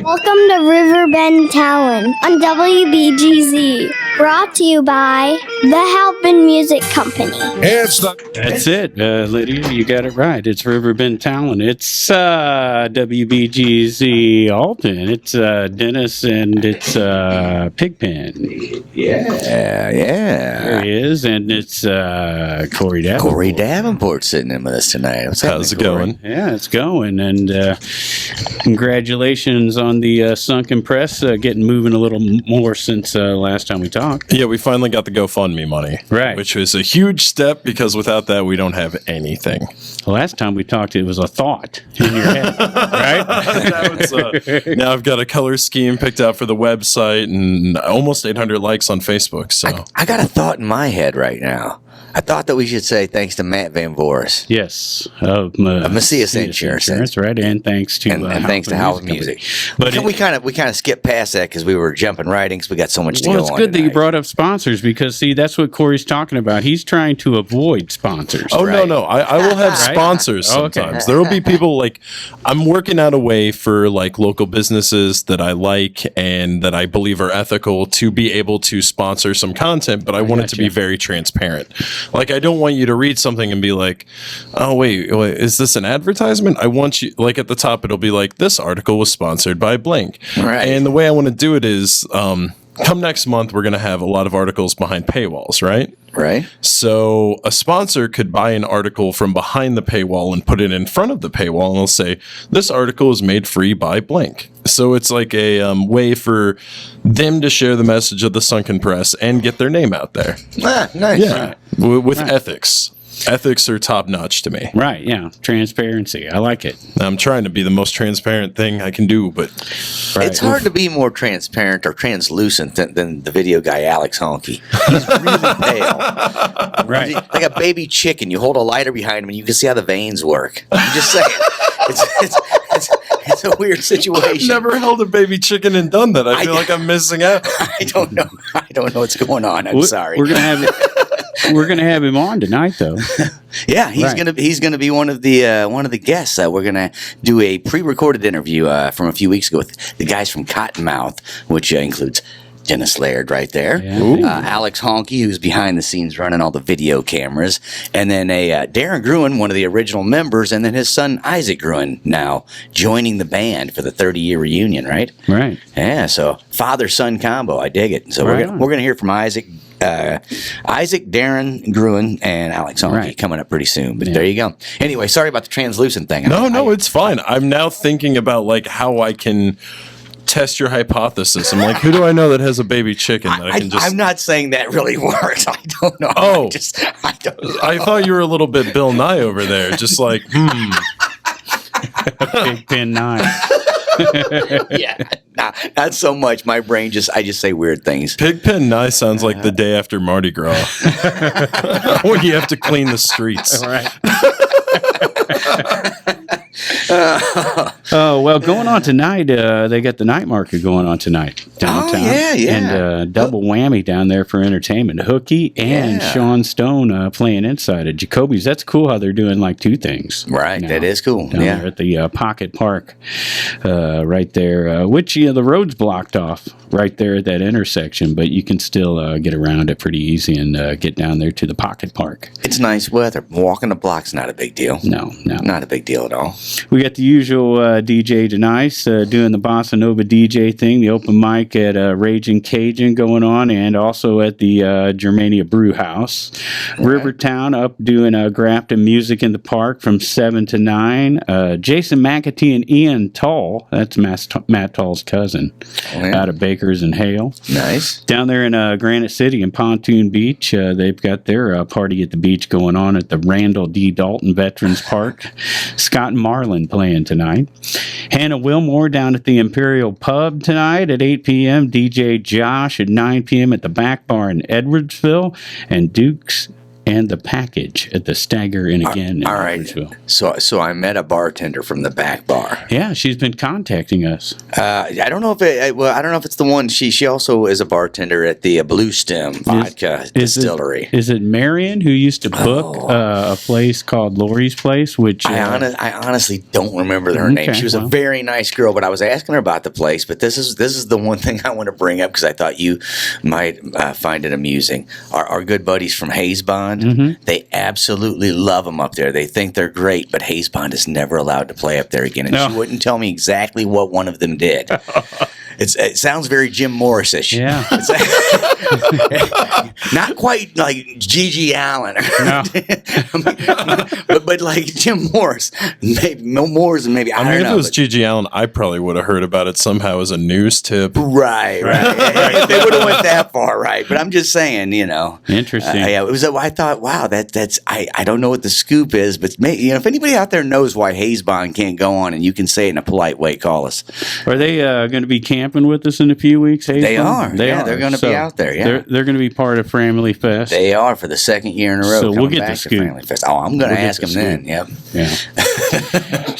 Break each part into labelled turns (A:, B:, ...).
A: Welcome to Riverbend Talon on WBGZ. Brought to you by the Halpin Music Company.
B: That's it, Lydia. You got it right. It's Riverbend Talon. It's WBGZ Alton. It's Dennis and it's Pigpen.
C: Yeah.
B: There he is, and it's Cory Davenport.
C: Cory Davenport sitting in with us tonight.
D: How's it going?
B: Yeah, it's going, and congratulations on the Sunken press getting moving a little more since last time we talked.
D: Yeah, we finally got the GoFundMe money.
B: Right.
D: Which was a huge step because without that, we don't have anything.
B: The last time we talked, it was a thought in your head, right?
D: Now I've got a color scheme picked out for the website and almost 800 likes on Facebook. So
C: I got a thought in my head right now. I thought that we should say thanks to Matt Van Voorhis.
B: Yes.
C: Macias Insurance.
B: Right, and thanks to
C: and thanks to Halpin Music.
B: But
C: we kind of skipped past that because we were jumping right in because we got so much to go on.
B: Well, it's good
C: tonight.
B: that you brought up sponsors because, see, that's what Cory's talking about. He's trying to avoid sponsors.
D: Oh,
C: right?
D: no. I will have sponsors sometimes. Okay. There will be people I'm working out a way for local businesses that I like and that I believe are ethical to be able to sponsor some content, but I want it to be very transparent. I don't want you to read something and be like, oh, wait, is this an advertisement? I want you, at the top, it'll be like, this article was sponsored by blank.
C: Right.
D: And the way I want to do it is, come next month, we're going to have a lot of articles behind paywalls, right?
C: Right.
D: So a sponsor could buy an article from behind the paywall and put it in front of the paywall, and they'll say, this article is made free by blank. So it's like a way for them to share the message of the Sunken Press and get their name out there.
C: Ah, nice.
D: Yeah, with ethics. Ethics are top notch to me.
B: Right, yeah. Transparency. I like it.
D: I'm trying to be the most transparent thing I can do, but
C: it's hard to be more transparent or translucent than the video guy Alex Honky. He's really pale.
B: Right.
C: He's like a baby chicken. You hold a lighter behind him and you can see how the veins work. I'm just saying. It's a weird situation.
D: I've never held a baby chicken and done that. I feel like I'm missing out.
C: I don't know what's going on. I'm sorry.
B: We're gonna have him on tonight, though.
C: Yeah, he's gonna be one of the guests. We're gonna do a pre-recorded interview from a few weeks ago with the guys from Cottonmouth, which includes Dennis Laird right there, Alex Honky, who's behind the scenes running all the video cameras, and then Darren Gruen, one of the original members, and then his son Isaac Gruen now joining the band for the 30-year reunion, right?
B: Right.
C: Yeah, so father-son combo. I dig it. So we're gonna hear from Isaac, Darren Gruen, and Alex Honky coming up pretty soon. But there you go. Anyway, sorry about the translucent thing.
D: No, it's fine. I'm now thinking about how I can test your hypothesis. I'm like, who do I know that has a baby chicken that I can just...
C: I'm not saying that really works. I don't know.
D: Oh.
C: I don't know.
D: I thought you were a little bit Bill Nye over there. Just
B: Big Pen 9.
C: Yeah, not so much. My brain I just say weird things.
D: Pigpen Nye sounds like the day after Mardi Gras. When you have to clean the streets.
B: Right. Oh, well, going on tonight, they got the night market going on tonight downtown.
C: Oh, yeah.
B: And double whammy down there for entertainment. Hooky and Sean Stone playing inside at Jacoby's. That's cool how they're doing two things.
C: Right, that is cool.
B: Down there at the Pocket Park right there, which the road's blocked off right there at that intersection, but you can still get around it pretty easy and get down there to the Pocket Park.
C: It's nice weather. Walking the block's not a big deal.
B: No.
C: Not a big deal at all.
B: We got the usual DJ Denice doing the Bossa Nova DJ thing, the open mic at Raging Cajun going on, and also at the Germania Brew House. Right. Rivertown up doing Grafton Music in the Park from 7 to 9. Jason McAtee and Ian Taul, that's Matt Taul's cousin, out of Bakers and Hale.
C: Nice.
B: Down there in Granite City and Pontoon Beach, they've got their party at the beach going on at the Randall D. Dalton Veterans Park. Scott and Marilyn playing tonight. Hannah Wilmore down at the Imperial Pub tonight at 8 p.m. DJ Josh at 9 p.m. at the Back Bar in Edwardsville. And Duke's and the package at the Stagger and again in
C: all right.
B: Edwardsville.
C: So I met a bartender from the back bar.
B: Yeah, she's been contacting us.
C: I don't know if I don't know if it's the one. She also is a bartender at the Blue Stem Vodka Distillery.
B: Is it Marion who used to book a place called Lori's Place? Which
C: I honestly don't remember her name. She was a very nice girl, but I was asking her about the place. But this is the one thing I want to bring up because I thought you might find it amusing. Our good buddies from Hayes Bond, they absolutely love them up there. They think they're great, but Hayes Bond is never allowed to play up there again. And she wouldn't tell me exactly what one of them did. It sounds very Jim Morris-ish. Yeah. Not quite like Gigi Allen. No. but like Jim Morris. Maybe no more than maybe. I don't know.
D: If it was Gigi Allen, I probably would have heard about it somehow as a news tip.
C: Right. If they would have went that far, right. But I'm just saying,
B: Interesting.
C: It was. I thought, wow, that's. I don't know what the scoop is, but if anybody out there knows why Hayes Bond can't go on, and you can say it in a polite way, call us.
B: Are they going to be camping with us in a few weeks?
C: They are. They're going to be out there. Yeah,
B: they're going to be part of Family Fest.
C: They are for the second year in a row.
B: So we'll get the scoop.
C: Family Fest. Oh, I'm going to ask them then. Yep.
B: Yeah.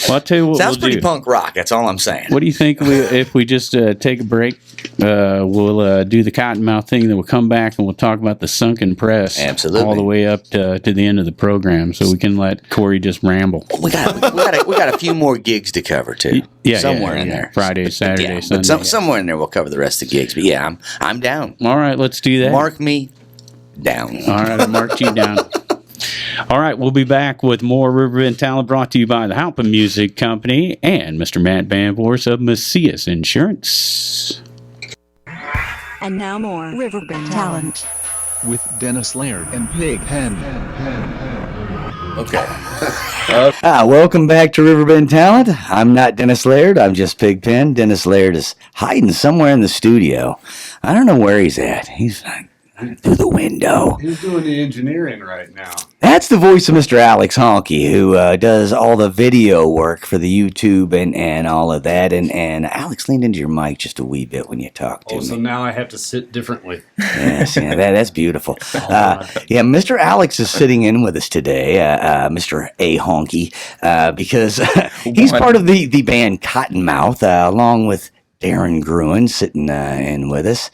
B: Well, I'll tell you what.
C: Sounds pretty punk rock. That's all I'm saying.
B: What do you think if we just take a break? We'll do the Cottonmouth thing, then we'll come back and we'll talk about the Sunken press.
C: Absolutely.
B: All the way up to the end of the program, so we can let Cory just ramble.
C: We got a few more gigs to cover too.
B: Yeah,
C: somewhere in there.
B: Friday, Saturday, Sunday.
C: But somewhere in there we'll cover the rest of the gigs. But yeah, I'm down.
B: All right, let's do that.
C: Mark me down.
B: All right, I marked you down. All right, we'll be back with more Riverbend Talent brought to you by the Halpin Music Company and Mr. Matt Banvors of Macias Insurance.
E: And now more Riverbend Talent
F: with Dennis Laird and Pig Pen.
C: Okay. Welcome back to Riverbend Talent. I'm not Dennis Laird. I'm just Pig Pen. Dennis Laird is hiding somewhere in the studio. I don't know where he's at. He's through the window.
G: He's doing the engineering right now.
C: That's the voice of Mr. Alex Honky, who does all the video work for the YouTube and all of that. And Alex, leaned into your mic just a wee bit when you talk to me.
G: So now I have to sit differently.
C: Yes, yeah, that's beautiful. Mr. Alex is sitting in with us today, Mr. A. Honky, because he's part of the band Cottonmouth, along with Darren Gruen sitting in with us.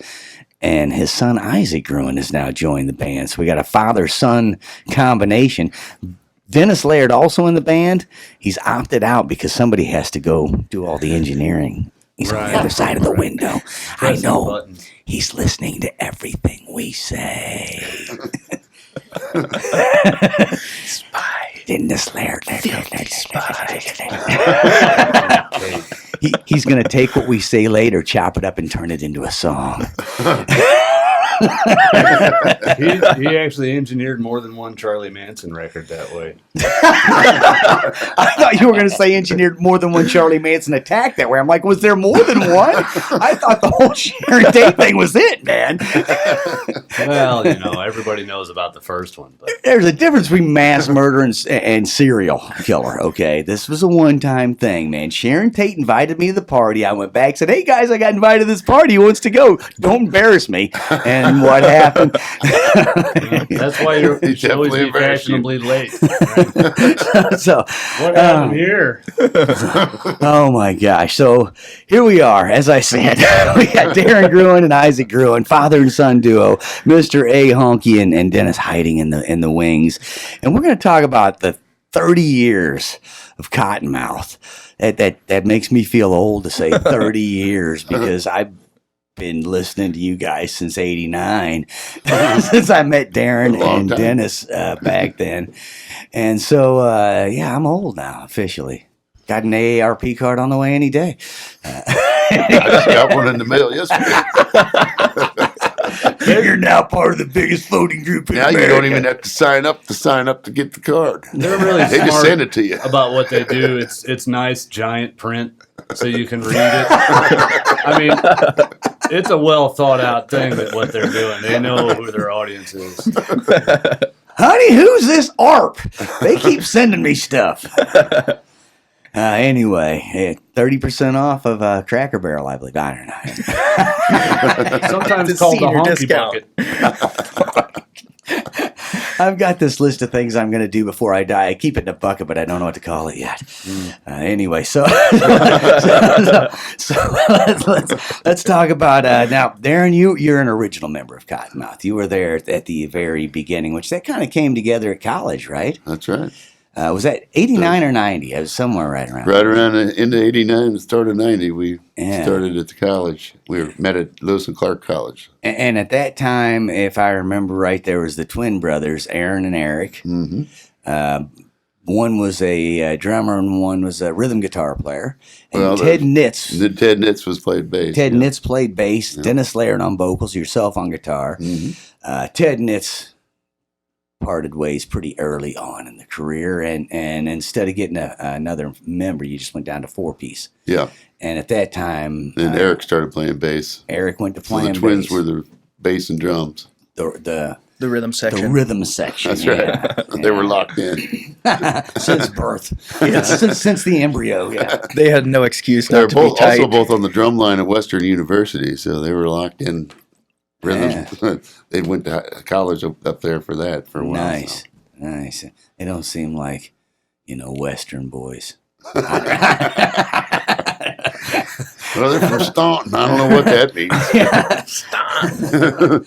C: And his son, Isaac Gruen, has now joined the band. So we got a father-son combination. Dennis Laird also in the band. He's opted out because somebody has to go do all the engineering. He's on the other side of the window. I know. He's listening to everything we say. Spy. Dennis Laird. He's going to take what we say later, chop it up, and turn it into a song.
G: He actually engineered more than one Charlie Manson record that way.
C: I thought you were going to say engineered more than one Charlie Manson attack that way. I'm like, was there more than one? I thought the whole Sharon Tate thing was it, man.
G: Well, everybody knows about the first one. But
C: there's a difference between mass murder and serial killer, okay? This was a one-time thing, man. Sharon Tate invited me to the party. I went back, said, hey, guys, I got invited to this party. Who wants to go? Don't embarrass me. And what happened?
G: That's why you should always be fashionably late. Right?
C: So,
G: what happened here?
C: Oh, my gosh. So here we are. As I said, we got Darren Gruen and Isaac Gruen, father and son duo, Mr. A. Honky and Dennis hiding in the wings. And we're going to talk about the 30 years of Cottonmouth. That makes me feel old to say 30 years because I've been listening to you guys since '89, since I met Darren and Dennis back then. And so, I'm old now, officially. Got an AARP card on the way any day.
H: I just got one in the mail yesterday.
C: You're now part of the biggest voting group in America.
H: You don't even have to sign up to get the card.
G: They're really
H: they just send it to you.
G: About what they do. It's nice giant print so you can read it. I mean, it's a well thought out thing that what they're doing. They know who their audience is.
C: Honey, who's this ARP? They keep sending me stuff. Anyway, 30% off of Cracker Barrel, I believe. I don't know.
G: Sometimes it's called the honky bucket.
C: I've got this list of things I'm going to do before I die. I keep it in a bucket, but I don't know what to call it yet. Anyway, so let's talk about now, Darren. You're an original member of Cottonmouth. You were there at the very beginning, which that kind of came together at college, right?
H: That's right.
C: Was that 89 or 90? It was somewhere right around.
H: Right around into 89, the start of 90, we started at the college. We met at Lewis and Clark College.
C: And at that time, if I remember right, there was the twin brothers, Aaron and Eric. Mm-hmm. One was a drummer and one was a rhythm guitar player. And Ted Nitz.
H: Ted Nitz played bass.
C: Ted Nitz played bass. Yeah. Dennis Laird on vocals, yourself on guitar. Mm-hmm. Ted Nitz parted ways pretty early on in the career, and instead of getting another member, you just went down to 4-piece.
H: Yeah.
C: And at that time,
H: then Eric started playing bass.
C: Eric went to playing bass.
H: The twins were the bass and drums.
C: The
I: rhythm section.
C: The rhythm section.
H: That's right. They were locked in
C: since birth. Yeah, since the embryo. Yeah.
I: They had no excuse
H: They're
I: not to be tight.
H: Also both on the drum line at Western University, so they were locked in. Rhythm. Yeah. They went to college up there for that for a while.
C: Nice. They don't seem like, Western boys.
H: Well, they're from Staunton. I don't know what that means.
C: Staunton.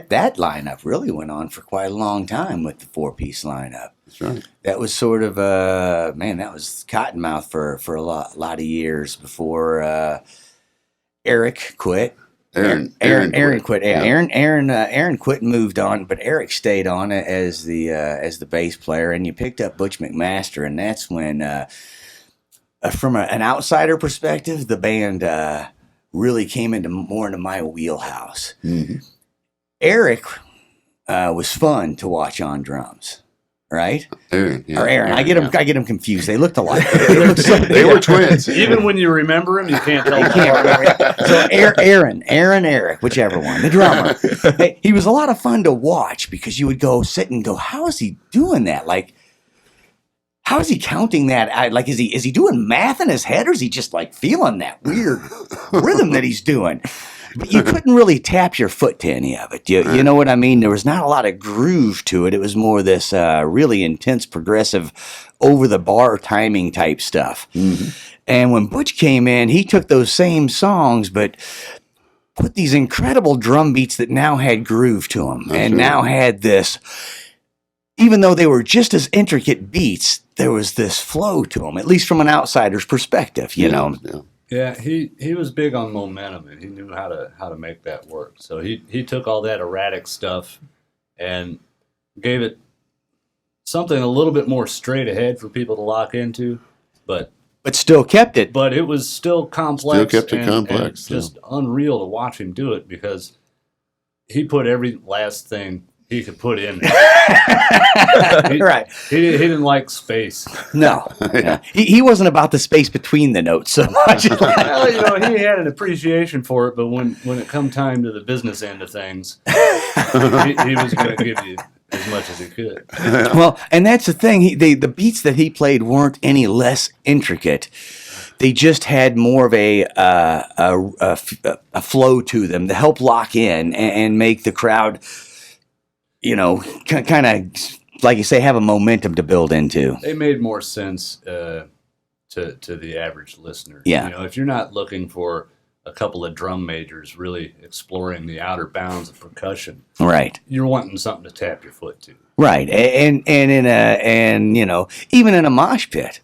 C: That lineup really went on for quite a long time with the 4-piece lineup.
H: That's right.
C: That was sort of that was Cottonmouth for a lot of years before. Eric quit. Aaron quit. Yeah. Aaron quit and moved on, but Eric stayed on as the bass player, and you picked up Butch McMaster, and that's when, from an outsider perspective, the band really came into my wheelhouse. Mm-hmm. Eric was fun to watch on drums. Right?
H: Aaron.
C: I get them confused. They looked alike.
H: They were twins.
G: Even when you remember them, you can't tell.
C: So Aaron, Eric, whichever one, the drummer. He was a lot of fun to watch because you would sit and go, how is he doing that? Like, how is he counting that? Like, is he doing math in his head, or is he just like feeling that weird rhythm that he's doing? But you couldn't really tap your foot to any of it. You know what I mean? There was not a lot of groove to it. It was more this really intense, progressive, over-the-bar timing type stuff. Mm-hmm. And when Butch came in, he took those same songs, but put these incredible drum beats that now had groove to them. Now had this, even though they were just as intricate beats, there was this flow to them, at least from an outsider's perspective, you know.
H: Yeah.
G: Yeah, he was big on momentum, and he knew how to make that work. So he took all that erratic stuff and gave it something a little bit more straight ahead for people to lock into, but
C: still kept it.
G: But it was still complex.
H: Still kept it complex.
G: And just unreal to watch him do it because he put every last thing he could put in there.
C: Right.
G: He didn't like space.
C: No. He wasn't about the space between the notes so much.
G: Well, he had an appreciation for it, but when it come time to the business end of things, he was going to give you as much as he could.
C: Well, and that's the thing. The beats that he played weren't any less intricate. They just had more of a flow to them to help lock in and make the crowd, kind of, like you say, have a momentum to build into.
G: They made more sense to the average listener.
C: Yeah.
G: If you're not looking for a couple of drum majors really exploring the outer bounds of percussion,
C: right,
G: you're wanting something to tap your foot to.
C: Right, and even in a mosh pit,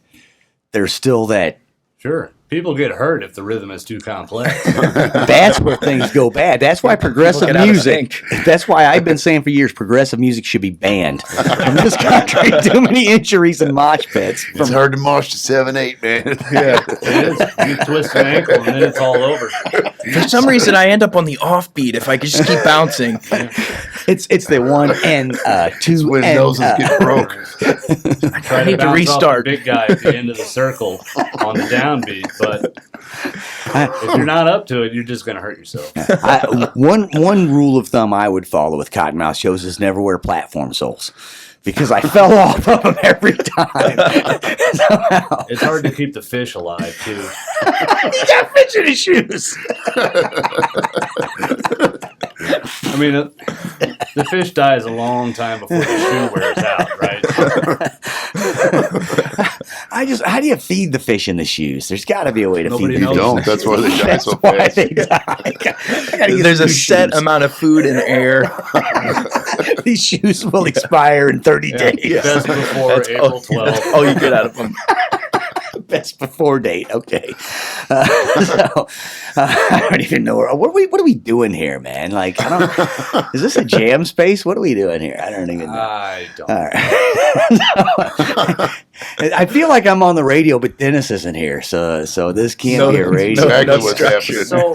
C: there's still that.
G: Sure. People get hurt if the rhythm is too complex.
C: That's where things go bad. That's why progressive music, that's why I've been saying for years, progressive music should be banned from this country. Too many injuries in mosh pits.
H: It's hard to mosh to 7/8, man.
G: Yeah, it is. You twist an ankle and then it's all over.
I: For some reason, I end up on the offbeat if I could just keep bouncing.
C: It's the 1 and 2
H: when noses get broke.
G: I need to restart. The big guy at the end of the circle on the downbeat, but if you're not up to it, you're just going to hurt yourself.
C: One rule of thumb I would follow with Cottonmouth shows is never wear platform soles. Because I fell off of them every time. Somehow.
G: It's hard to keep the fish alive, too.
C: You got fish in his shoes.
G: I mean, the fish dies a long time before the shoe wears out, right?
C: How do you feed the fish in the shoes? There's got to be a way to
G: Nobody
C: feed them.
H: You don't. That's why they die so fast.
I: There's a set amount of food in air.
C: These shoes will expire in 30 days.
G: Best before April 12th.
I: Oh, you get out of them.
C: Best before date. Okay. I don't even know what are we doing here, man? Like, is this a jam space? What are we doing here? I don't even know.
G: I don't.
C: All right. I feel like I'm on the radio, but Dennis isn't here, so this can't be a radio.
H: Exactly what's happening.
G: So,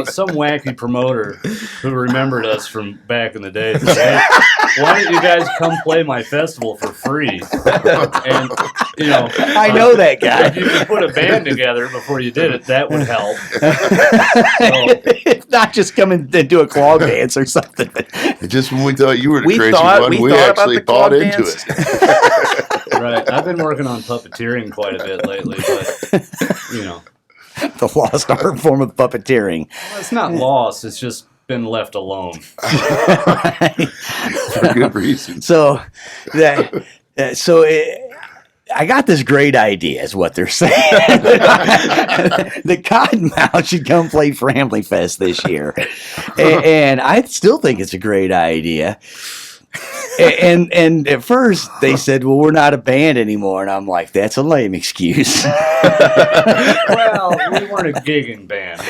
G: some wacky promoter who remembered us from back in the day said, "Hey, why don't you guys come play my festival for free?" And
C: I know that guy.
G: If you could put a band together before you did it, that would help.
C: If not just come and do a clog dance or something.
H: Just when we thought you were the
I: We
H: crazy
I: thought-
H: one,
I: we
H: we
I: thought
H: actually
I: about the clog
H: bought into
I: dance.
H: it.
G: Right. I've been working on puppeteering quite a bit lately, but
C: The lost art form of puppeteering.
G: well, it's not lost. It's just been left alone.
H: For good reason.
C: So I got this great idea, is what they're saying. The Cottonmouth should come play Family Fest this year, and I still think it's a great idea. And at first they said, "Well, we're not a band anymore," and I'm like, "That's a lame excuse."
G: Well, we weren't a gigging band.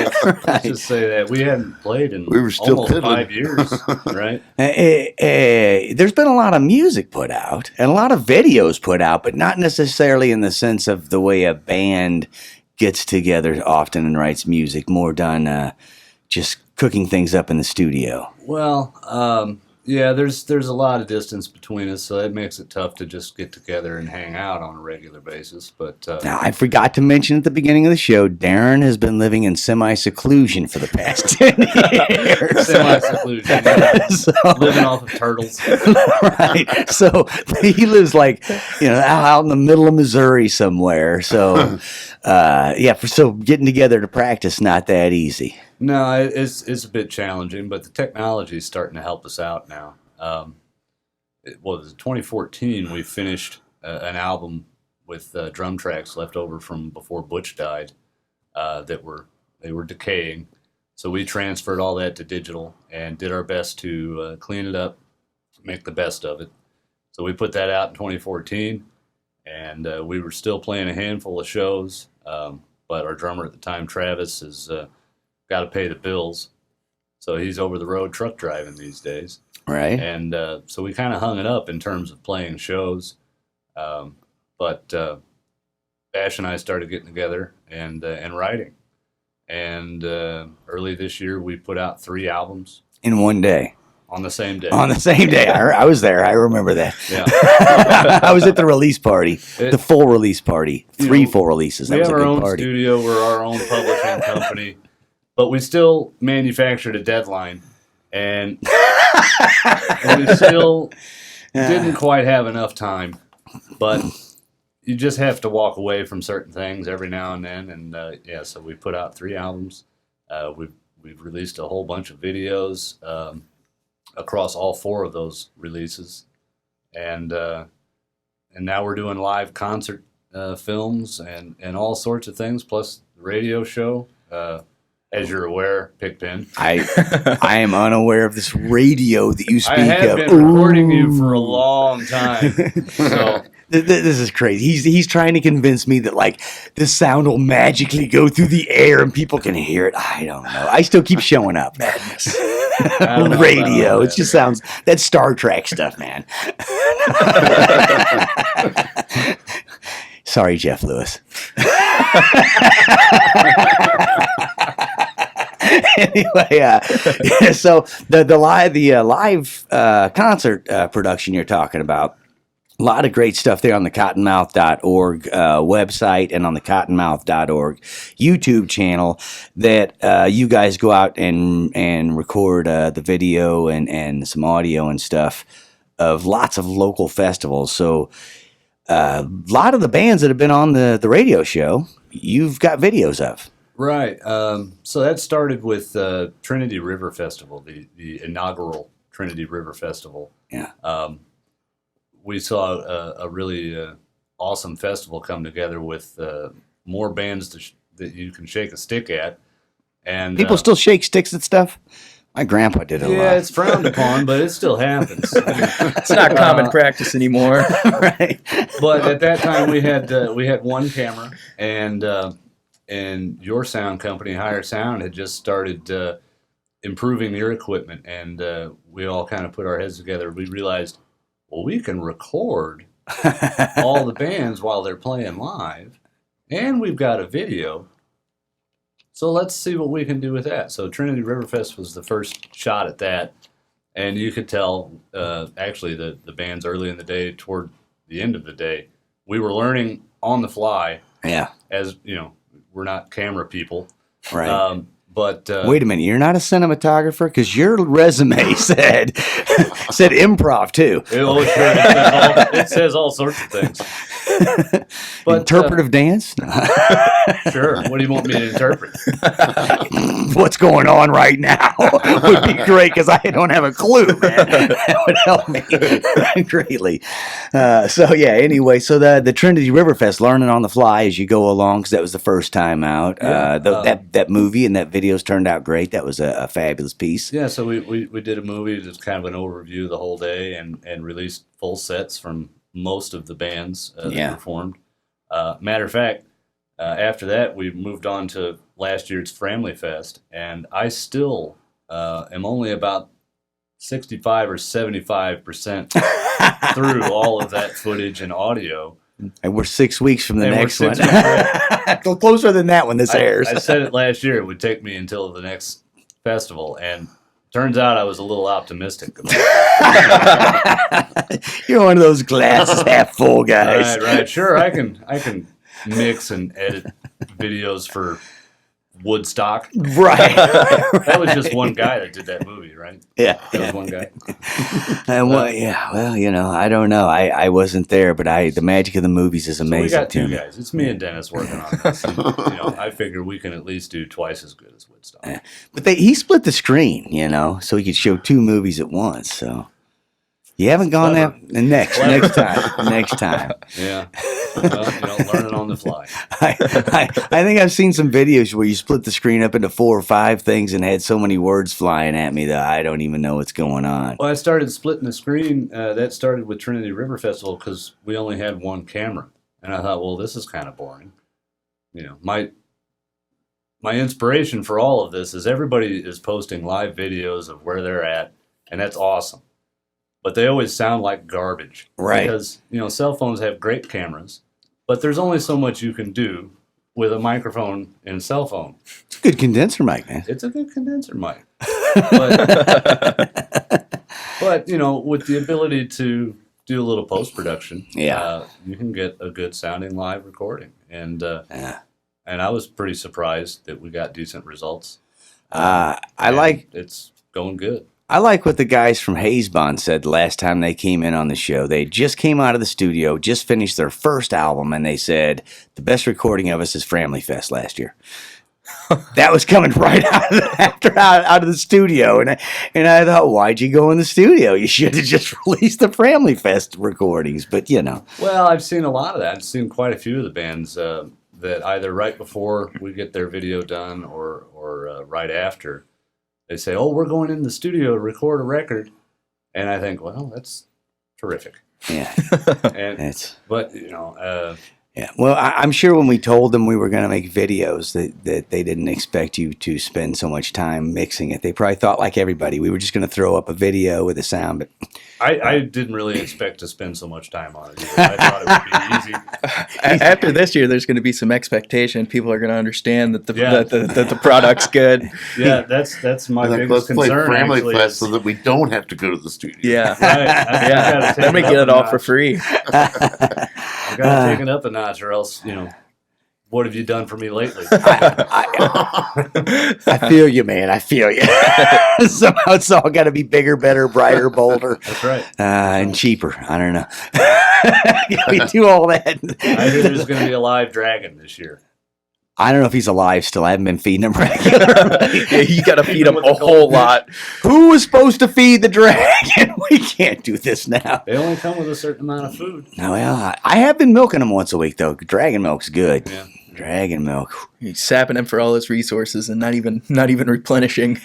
G: Let's just say that we hadn't played in
H: We were still
G: almost
H: piddling.
G: 5 years, right?
C: There's been a lot of music put out and a lot of videos put out, but not necessarily in the sense of the way a band gets together often and writes music. More done just cooking things up in the studio.
G: Well, yeah, there's a lot of distance between us, so that makes it tough to just get together and hang out on a regular basis. But
C: Now, I forgot to mention at the beginning of the show, Darren has been living in semi-seclusion for the past 10 years.
G: semi-seclusion, living off of turtles.
C: Right. So he lives out in the middle of Missouri somewhere. So, so getting together to practice, not that easy.
G: No, it's a bit challenging, but the technology is starting to help us out now. It was 2014 we finished an album with drum tracks left over from before Butch died they were decaying. So we transferred all that to digital and did our best to clean it up, make the best of it. So we put that out in 2014, and we were still playing a handful of shows, but our drummer at the time, Travis, has got to pay the bills. So he's over the road truck driving these days.
C: Right.
G: And so we kind of hung it up in terms of playing shows. But Bash and I started getting together and writing. And early this year, we put out 3 albums.
C: In one day.
G: On the same day.
C: On the same day. I was there. I remember that.
G: Yeah.
C: I was at the release party, the full release party. 3 full releases. That
G: We
C: was
G: have
C: a
G: our
C: good
G: own
C: party.
G: studio. We're our own publishing company. But we still manufactured a deadline. And we still didn't quite have enough time. But you just have to walk away from certain things every now and then. And so we put out 3 albums. We've released a whole bunch of videos across all 4 of those releases. And now we're doing live concert films and all sorts of things, plus the radio show. As you're aware, Pickpin.
C: I am unaware of this radio that you speak
G: I have
C: of.
G: been recording you for a long time. So
C: This is crazy. He's trying to convince me that this sound will magically go through the air and people can hear it. I don't know. I still keep showing up. Madness. Radio. It just sounds that's Star Trek stuff, man. Sorry, Jeff Lewis. Anyway, so the live concert production you're talking about. A lot of great stuff there on the Cottonmouth.org website and on the Cottonmouth.org YouTube channel that you guys go out and record the video and some audio and stuff of lots of local festivals. So a lot of the bands that have been on the radio show, you've got videos of.
G: Right. So that started with Trinity River Festival, the inaugural Trinity River Festival.
C: Yeah.
G: We saw a really awesome festival come together with more bands that you can shake a stick at. And
C: people still shake sticks at stuff. My grandpa did it a lot.
G: Yeah, it's frowned upon, but it still happens.
I: It's not common practice anymore.
C: Right.
G: But at that time, we had one camera, and your sound company, Higher Sound, had just started improving their equipment, and we all kind of put our heads together. We realized, well, we can record all the bands while they're playing live, and we've got a video. So let's see what we can do with that. So Trinity Riverfest was the first shot at that, and you could tell, actually, the bands early in the day, toward the end of the day, we were learning on the fly.
C: Yeah.
G: As you know, we're not camera people,
C: right?
G: But
C: wait a minute, you're not a cinematographer? Because your resume said improv too.
G: It says all sorts of things. But,
C: interpretive dance?
G: Sure. What do you want me to interpret?
C: What's going on right now would be great because I don't have a clue, man. That would help me greatly. Anyway, so the Trinity Riverfest, learning on the fly as you go along, because that was the first time out.
G: Yeah.
C: That movie and that videos turned out great. That was a fabulous piece.
G: Yeah, so we did a movie that's kind of an overview the whole day and released full sets from most of the bands that performed. Matter of fact, after that, we moved on to last year's Framley Fest, and I still am only about 65 or 75% through all of that footage and audio.
C: And we're 6 weeks from the next one. Closer than that when this airs.
G: I said it last year. It would take me until the next festival, and turns out I was a little optimistic about it.
C: You're one of those glasses half full guys.
G: Right. Sure, I can mix and edit videos for Woodstock.
C: Right.
G: That was just one guy that did that movie, right?
C: Yeah.
G: That was one guy.
C: Well, I don't know. I wasn't there, but the magic of the movies is amazing.
G: So we got two guys. It's me and Dennis working on this. And, I figure we can at least do twice as good as Woodstock.
C: But he split the screen, so he could show two movies at once. So you haven't gone there. Next time.
G: Yeah. Well, learning on the fly.
C: I think I've seen some videos where you split the screen up into 4 or 5 things and had so many words flying at me that I don't even know what's going on.
G: Well, I started splitting the screen. That started with Trinity River Festival because we only had one camera. And I thought, well, this is kind of boring. My inspiration for all of this is everybody is posting live videos of where they're at, and that's awesome. But they always sound like garbage.
C: Right.
G: Because, cell phones have great cameras, but there's only so much you can do with a microphone and a cell phone.
C: It's a good condenser mic, man.
G: It's a good condenser mic. But with the ability to do a little post-production, you can get a good sounding live recording. And I was pretty surprised that we got decent results. It's going good.
C: I like what the guys from Hazebond said last time they came in on the show. They just came out of the studio, just finished their first album, and they said, the best recording of us is Framley Fest last year. That was coming right out of the studio. And I thought, why'd you go in the studio? You should have just released the Framley Fest recordings. But,
G: Well, I've seen a lot of that. I've seen quite a few of the bands that either right before we get their video done or right after, they say, oh, we're going in the studio to record a record. And I think, well, that's terrific.
C: Yeah. Yeah. Well, I'm sure when we told them we were going to make videos that they didn't expect you to spend so much time mixing it. They probably thought, like everybody, we were just going to throw up a video with a sound. But
G: I didn't really expect to spend so much time on it either. I thought it would be easy.
I: After this year, there's going to be some expectation. People are going to understand that the product's good.
G: Yeah, that's my biggest concern.
H: Let's play Framley
G: actually,
H: Fest so that we don't have to go to the studio.
I: Yeah.
G: Right.
I: Let me get it all for free.
G: I've got to take it up a notch, or else, what have you done for me lately?
C: I feel you, man. I feel you. Somehow it's all got to be bigger, better, brighter, bolder.
G: That's right.
C: And cheaper. I don't know. We do all that.
G: I hear there's going to be a live dragon this year.
C: I don't know if he's alive still. I haven't been feeding him regularly.
I: Yeah, you got to feed him a whole lot.
C: Who was supposed to feed the dragon? We can't do this now.
G: They only come with a certain amount of food.
C: No, well, I have been milking them once a week, though. Dragon milk's good.
G: Yeah.
C: Dragon milk.
I: He's sapping him for all his resources and not even replenishing.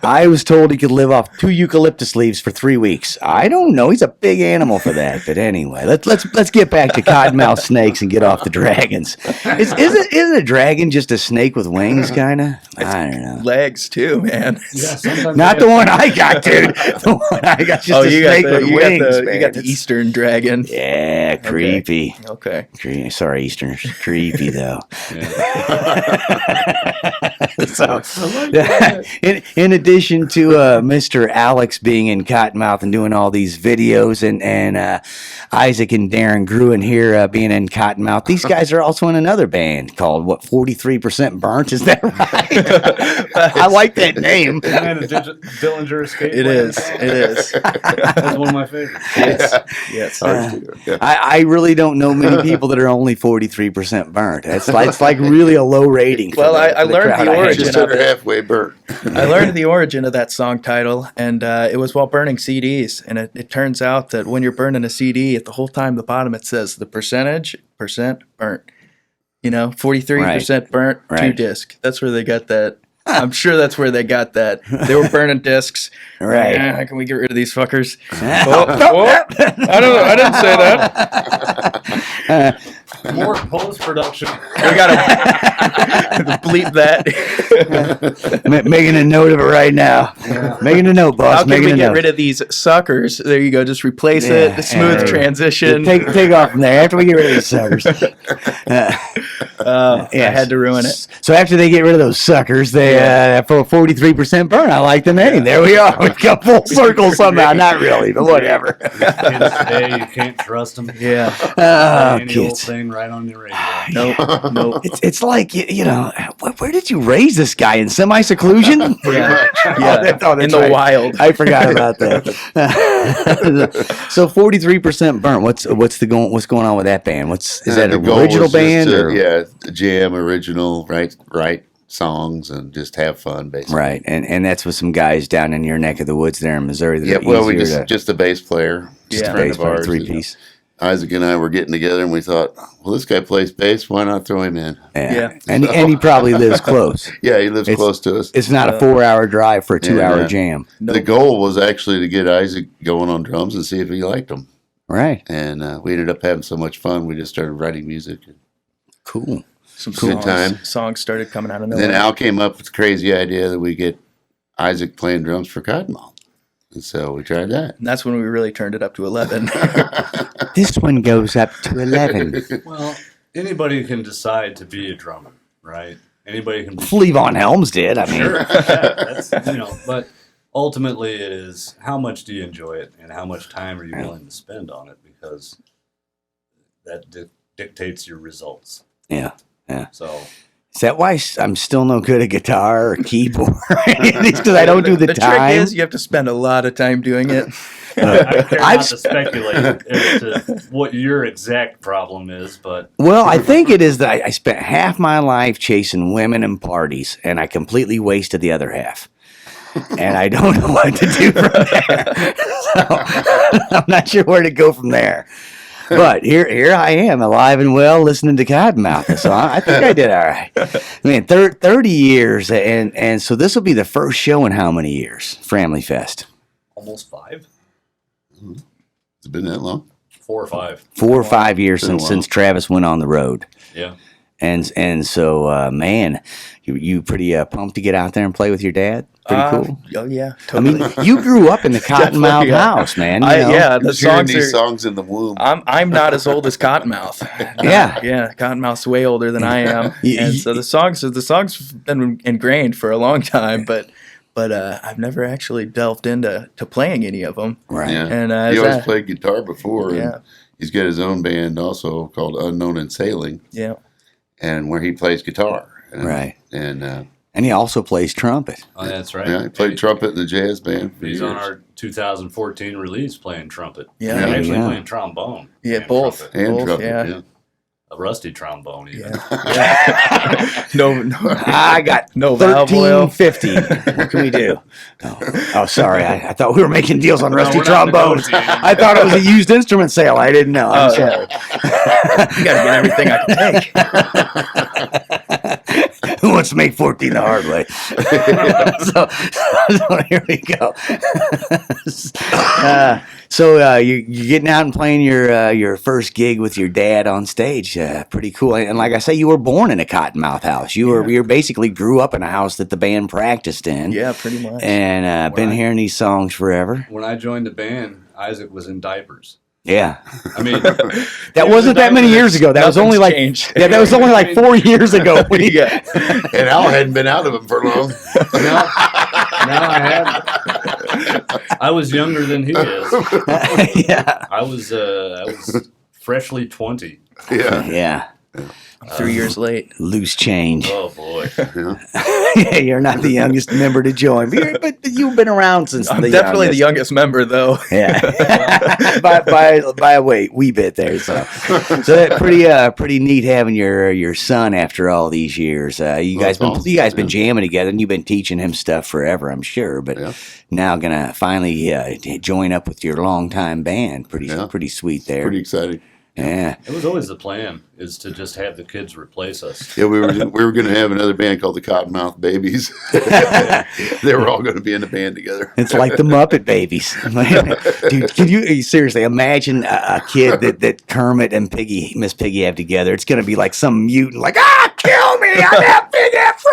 C: I was told he could live off 2 eucalyptus leaves for 3 weeks. I don't know. He's a big animal for that. But anyway, let's get back to cottonmouth snakes and get off the dragons. Isn't a dragon just a snake with wings, kind of? I don't know.
I: Legs too, man.
G: Yeah,
C: not the one I got, dude. The one I got just a snake with wings.
I: You got the Eastern dragon.
C: Yeah, creepy.
I: Okay.
C: Sorry, Easterners. Creepy though. So, in addition to Mr. Alex being in Cottonmouth and doing all these videos, and Isaac and Darren Gruen here being in Cottonmouth, these guys are also in another band called 43% Burnt. Is that right? I like that name.
G: Dillinger Escape.
I: It is.
G: That's one of my favorites.
I: Yes.
C: I really don't know many people that are only 43% burnt. It's like really a low rating.
I: Well, I learned the origin of it.
H: Halfway burnt.
I: I learned the origin of that song title, and it was while burning CDs. And it turns out that when you're burning a CD, at the whole time the bottom it says the percentage burnt. 43% burnt, 2 disc. That's where they got that. I'm sure that's where they got that. They were burning discs.
C: Right.
I: How can we get rid of these fuckers? I didn't say that.
G: More post-production.
I: We gotta bleep that.
C: Making a note of it right now. Yeah. Making a note, boss.
I: How can we get rid of these suckers? There you go. Just replace it. The smooth transition.
C: Take off from there. After we get rid of these suckers.
I: I had to ruin it.
C: So after they get rid of those suckers, they for 43% burn. I like the name. There we are. We've come full circle somehow. Not really, but whatever.
G: Kids today, you can't trust them.
I: Yeah.
G: Any old thing right on the radio.
I: Nope.
C: It's like where did you raise this guy in semi-seclusion?
I: Yeah.
C: In
I: the wild.
C: I forgot about that. So 43% burnt. What's going on with that band? Is that an original band?
H: Jam original, right songs and just have fun, basically.
C: Right, and that's with some guys down in your neck of the woods there in Missouri.
H: We just a bass player,
C: just a bass player, 3-piece.
H: Isaac and I were getting together, and we thought, well, this guy plays bass. Why not throw him in?
C: Yeah. And he probably lives close.
H: Yeah, he lives close to us.
C: It's not a 4-hour drive for a 2-hour jam.
H: The goal was actually to get Isaac going on drums and see if he liked them.
C: Right.
H: And we ended up having so much fun, we just started writing music.
C: Cool.
I: Some
H: good time.
I: Songs started coming out of nowhere.
H: Then Al came up with the crazy idea that we get Isaac playing drums for Cottonmouth. And so we tried that.
I: And that's when we really turned it up to 11.
C: This one goes up to 11.
G: Well, anybody can decide to be a drummer, right? Anybody can.
C: Von Helms did. I mean,
G: sure. Yeah, that's but ultimately it is how much do you enjoy it and how much time are you willing to spend on it, because that dictates your results.
C: Yeah.
G: So.
C: Is that why I'm still no good at guitar or keyboard? It's because I don't do the time.
I: The trick is you have to spend a lot of time doing it.
G: I care not to speculate as to what your exact problem is, but...
C: Well, I think it is that I spent half my life chasing women and parties, and I completely wasted the other half. And I don't know what to do from there. So, I'm not sure where to go from there. But here I am, alive and well, listening to Cottonmouth. So I think I did all right. I mean, 30 years, and so this will be the first show in how many years? Family Fest.
G: Almost 5.
H: It's been that long?
G: 4 or 5.
C: 4 or 5 years since Travis went on the road.
G: Yeah.
C: And so, man, you pretty pumped to get out there and play with your dad? Pretty cool.
I: Oh yeah, totally.
C: I mean, you grew up in the Cottonmouth house, man.
I: The
H: songs in the womb.
I: I'm not as old as Cottonmouth. Yeah, Cottonmouth's way older than I am, and so the songs have been ingrained for a long time, but I've never actually delved into playing any of them.
C: Right.
H: Yeah.
I: And
H: he always played guitar before.
I: Yeah.
H: And he's got his own band also called Unknown and Sailing.
I: Yeah.
H: And where he plays guitar.
C: Right.
H: And
C: he also plays trumpet.
G: Oh, that's right.
H: Yeah, he played trumpet in the jazz band.
G: He's on our 2014 release playing trumpet.
I: Yeah.
G: Actually playing trombone.
I: Yeah, both.
H: And
I: both,
H: trumpet,
I: yeah.
G: a rusty trombone even.
I: No,
J: I got
I: no valve oil.
J: 13.50. What can we do? Oh, sorry. I thought we were making deals on rusty
G: we're not
J: trombones.
G: negotiating.
J: I thought it was a used instrument sale. I didn't know. I'm sorry.
I: You got to get everything I can take.
J: Who wants to make 14 the hard way? so here we go. So you're getting out and playing your first gig with your dad on stage. Pretty cool. And like I say, you were born in a Cottonmouth house. You basically grew up in a house that the band practiced in.
I: Yeah, pretty much.
J: And been hearing these songs forever.
G: When I joined the band, Isaac was in diapers.
J: Yeah.
G: I mean,
J: that wasn't that many years ago. That was only like
I: changed.
J: Yeah, that was only like 4 years ago.
H: And Al hadn't been out of him for long.
G: No, I hadn't. I was younger than he is.
J: Yeah.
G: I was freshly 20.
J: Yeah.
I: I'm 3 years late.
J: Loose change.
G: Oh boy.
J: Yeah, you're not the youngest member to join, but you've been around since
I: I'm definitely the youngest member, though.
J: Yeah, by a wee bit there. So that pretty neat having your son after all these years. You guys been jamming together, and you've been teaching him stuff forever, I'm sure. But now gonna finally join up with your longtime band. Pretty sweet there.
H: Pretty exciting.
J: Yeah,
G: it was always the plan is to just have the kids replace us.
H: Yeah, we were going to have another band called the Cottonmouth Babies. They were all going to be in the band together.
J: It's like the Muppet Babies. Dude, can you seriously imagine a kid that Kermit and Miss Piggy have together? It's going to be like some mutant, like, kill me! I have big afro!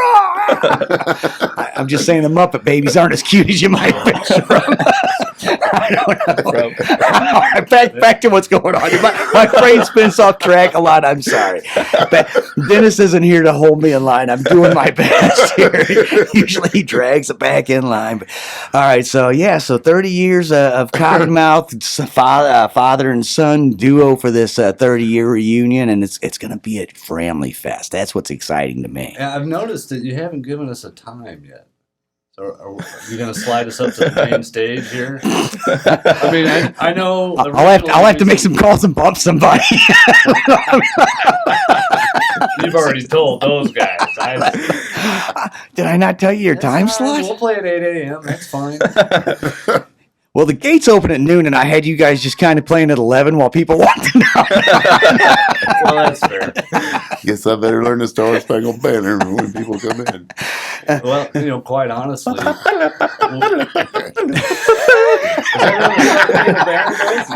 J: I'm just saying the Muppet Babies aren't as cute as you might picture them. I don't know. Back to what's going on. My brain spins off track a lot. I'm sorry. But Dennis isn't here to hold me in line. I'm doing my best here. Usually he drags it back in line. But, all right. So 30 years of Cottonmouth, father and son duo for this 30-year reunion, and it's going to be a family fest. That's what's exciting to me.
G: Yeah, I've noticed that you haven't given us a time yet. So are you going to slide us up to the main stage here? I mean, I know.
J: I'll have to make some calls and bump somebody.
G: You've already told those guys.
J: Did I not tell you your time slot?
G: We'll play at 8 a.m. That's fine.
J: Well, the gates open at noon, and I had you guys just kind of playing at 11 while people walked in.
G: Well, that's fair.
H: Guess I better learn the Star Spangled Banner when people come in.
G: Well, quite honestly.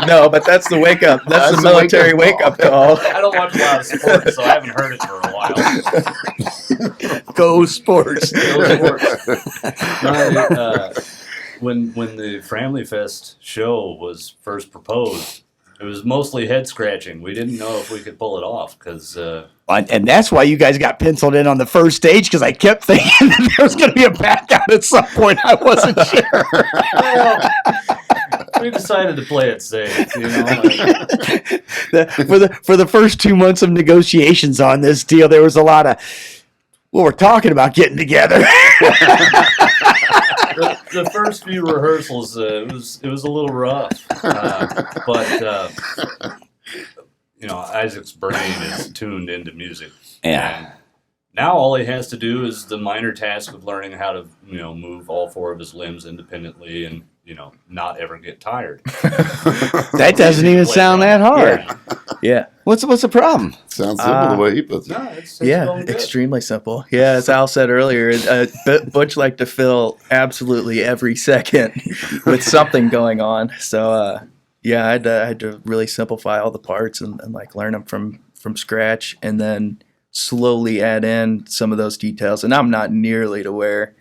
I: No, but that's the wake up. That's the military wake up call.
G: I don't watch a lot of sports, so I haven't heard it for a while.
J: Go sports.
G: When the Family Fest show was first proposed, it was mostly head scratching. We didn't know if we could pull it off because.
J: And that's why you guys got penciled in on the first stage, because I kept thinking that there was going to be a back out at some point. I wasn't sure.
G: Well, we decided to play it safe.
J: For the first 2 months of negotiations on this deal, there was a lot of, we're talking about getting together.
G: The first few rehearsals, it was a little rough, but Isaac's brain is tuned into music.
J: Yeah.
G: And now all he has to do is the minor task of learning how to move all four of his limbs independently and not ever get tired.
J: That doesn't even sound that hard.
I: Yeah.
J: What's the problem?
H: Sounds simple the way he puts it.
G: No, it's
I: extremely simple. Yeah, as Al said earlier, Butch liked to fill absolutely every second with something going on. So, I had to really simplify all the parts and like learn them from scratch, and then slowly add in some of those details. And I'm not nearly to where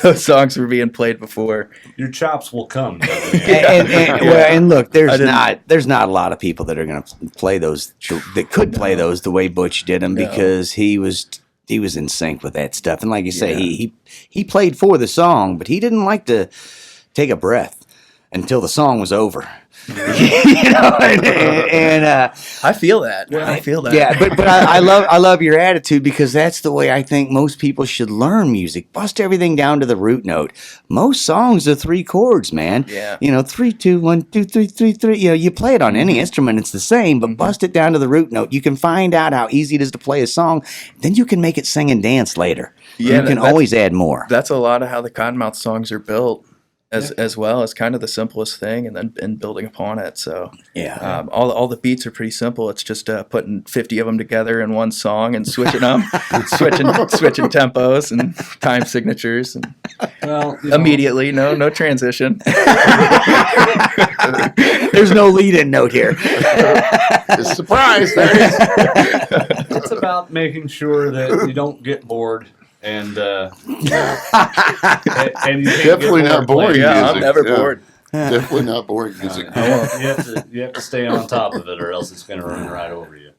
I: those songs were being played before.
G: Your chops will come.
J: And look, there's not a lot of people that are going to play those that could play those the way Butch did them, because he was in sync with that stuff. And like you say, he played for the song, but he didn't like to take a breath until the song was over.
I: I feel that. I feel that.
J: Yeah, but I love your attitude, because that's the way I think most people should learn music. Bust everything down to the root note. Most songs are 3 chords, man.
I: Yeah.
J: 3, 2, 1, 2, 3, 3, 3. You play it on any instrument, it's the same, but bust it down to the root note. You can find out how easy it is to play a song, then you can make it sing and dance later.
I: Yeah,
J: you can always add more.
I: That's a lot of how the Cottonmouth songs are built. As well as kind of the simplest thing, and then building upon it. So all the beats are pretty simple. It's just putting 50 of them together in one song and switching them, switching tempos and time signatures, and immediately no transition.
J: There's no lead-in note here.
H: Surprise!
G: It's about making sure that you don't get bored. And and you
H: definitely not boring music.
I: I'm never bored.
H: Definitely not boring music.
G: You have to stay on top of it, or else it's going to run right over you.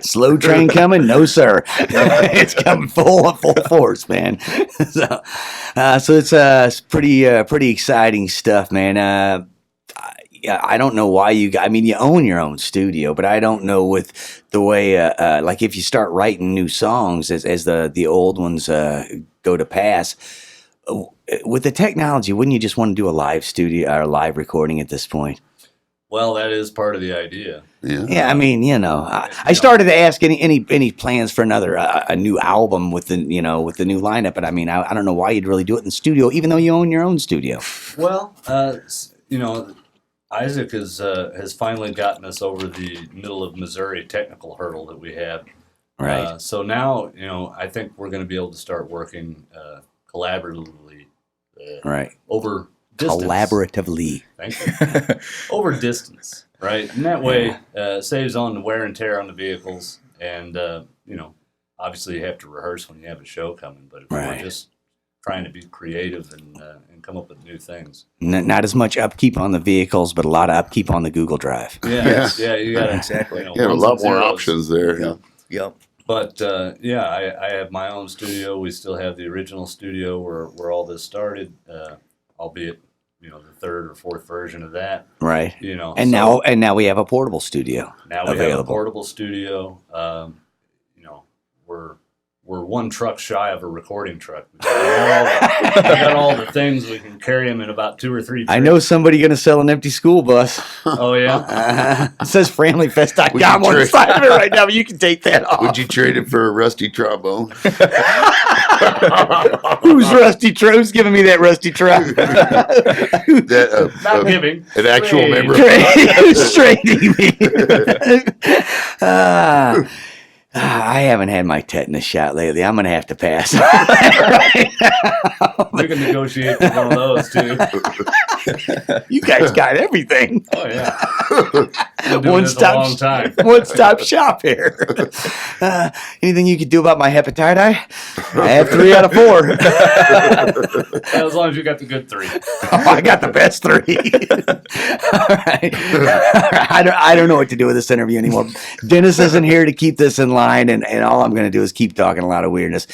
J: Slow train coming? No, sir. It's coming full force, man. So it's pretty exciting stuff, man. I don't know why you own your own studio, but I don't know with the way, like if you start writing new songs as the old ones go to pass, with the technology, wouldn't you just want to do a live studio or live recording at this point?
G: Well, that is part of the idea.
J: Yeah. I started to ask any plans for a new album with the new lineup, but I don't know why you'd really do it in the studio, even though you own your own studio.
G: Well, Isaac has finally gotten us over the middle of Missouri technical hurdle that we had.
J: Right.
G: So now, I think we're going to be able to start working collaboratively.
J: Right.
G: Over distance.
J: Collaboratively.
G: Thank you. Over distance, right? And that way saves on the wear and tear on the vehicles. And, obviously you have to rehearse when you have a show coming. But if we're just trying to be creative and come up with new things.
J: Not as much upkeep on the vehicles, but a lot of upkeep on the Google Drive.
G: Yeah, you got
I: exactly.
H: You have a lot more options there.
I: Yep.
G: But I have my own studio. We still have the original studio where all this started, albeit the 3rd or 4th version of that.
J: Right. Now we have a portable studio.
G: Now we have a portable studio. We're one truck shy of a recording truck. We got all the things. We can carry them in about 2 or 3 trips.
J: I know somebody going to sell an empty school bus.
G: Oh, yeah?
J: It says FamilyFest.com on the side of it right now, but you can take that off.
H: Would you trade it for a rusty trombone?
J: Who's Rusty Who's giving me that rusty truck?
G: Not giving.
H: An actual member.
J: Who's trading me? I haven't had my tetanus shot lately. I'm going to have to pass.
G: We can negotiate for one of those, too.
J: You guys got everything.
G: Oh, yeah. One
J: stop shop here. Anything you could do about my hepatitis? I have 3 out of 4.
G: As long as you got the good 3.
J: Oh, I got the best 3. All right. I don't know what to do with this interview anymore. Dennis isn't here to keep this in line, and all I'm going to do is keep talking a lot of weirdness.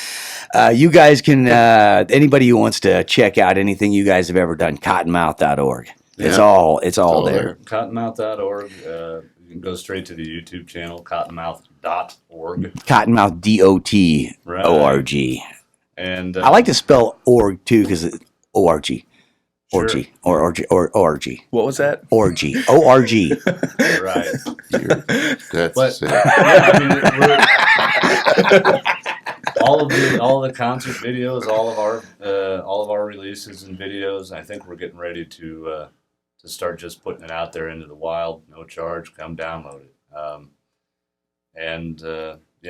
J: You guys can, anybody who wants to check out anything you guys have ever done, cottonmouth.org. Yeah. It's all there.
G: Cottonmouth.org. You can go straight to the YouTube channel, cottonmouth.org.
J: Cottonmouth.org.
G: And
J: I like to spell org too, because it's org. Orgy. Or orgy.
I: What was that?
J: Orgy. O-R-G.
G: Right.
H: That's it.
G: All of the concert videos, all of our releases and videos, I think we're getting ready to start just putting it out there into the wild, no charge. Come download it.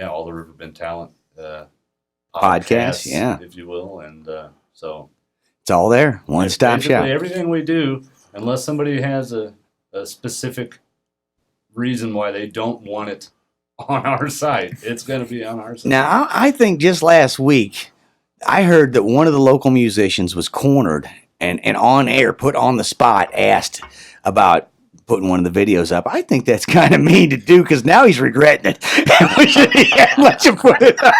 G: All the Riverbend Talent
J: podcasts,
G: if you will, and so.
J: It's all there. One-stop shop.
G: Everything we do, unless somebody has a specific reason why they don't want it on our site, it's going to be on our site.
J: Now, I think just last week, I heard that one of the local musicians was cornered and on air, put on the spot, asked about putting one of the videos up. I think that's kind of mean to do because now he's regretting it. He had much of put it up.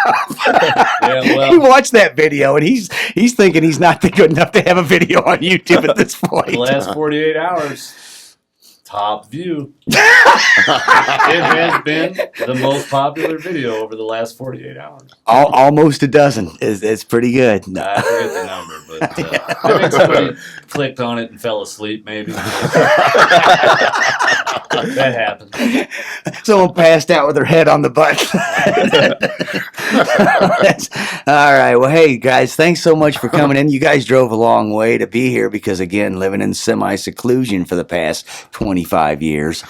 J: He watched that video and he's thinking he's not good enough to have a video on YouTube at this point.
G: The last 48 hours. Top view. It has been the most popular video over the last 48 hours.
J: Almost a dozen. It's pretty good.
G: I forget the number, but I think somebody clicked on it and fell asleep, maybe. That happened.
J: Someone passed out with their head on the button. All right. Well, hey, guys, thanks so much for coming in. You guys drove a long way to be here because, again, living in semi-seclusion for the past 25 years.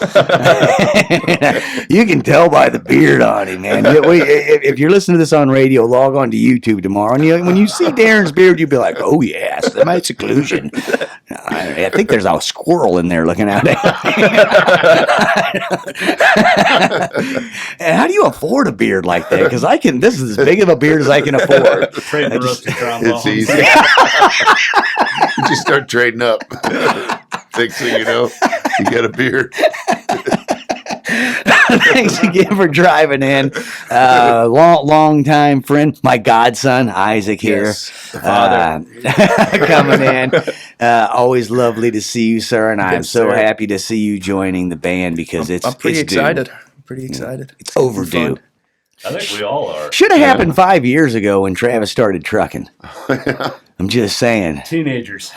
J: You can tell by the beard on him, man. If you're listening to this on radio, log on to YouTube tomorrow. And when you see Darren's beard, you'll be like, oh, yeah, semi-seclusion. I think there's a squirrel in there looking out at me. And how do you afford a beard like that? Because this is as big of a beard as I can afford.
H: It's easy. You just start trading up. Next thing you know, you got a beard.
J: Thanks again for driving in. Long time friend, my godson Isaac here.
I: Yes, the father.
J: Coming in. Always lovely to see you, sir, and I'm so
I: sir.
J: happy to see you joining the band because
I: I'm pretty
J: it's due.
I: excited. I'm pretty excited.
J: It's overdue.
G: I think we all are.
J: Should have happened 5 years ago when Travis started trucking. I'm just saying.
G: Teenagers.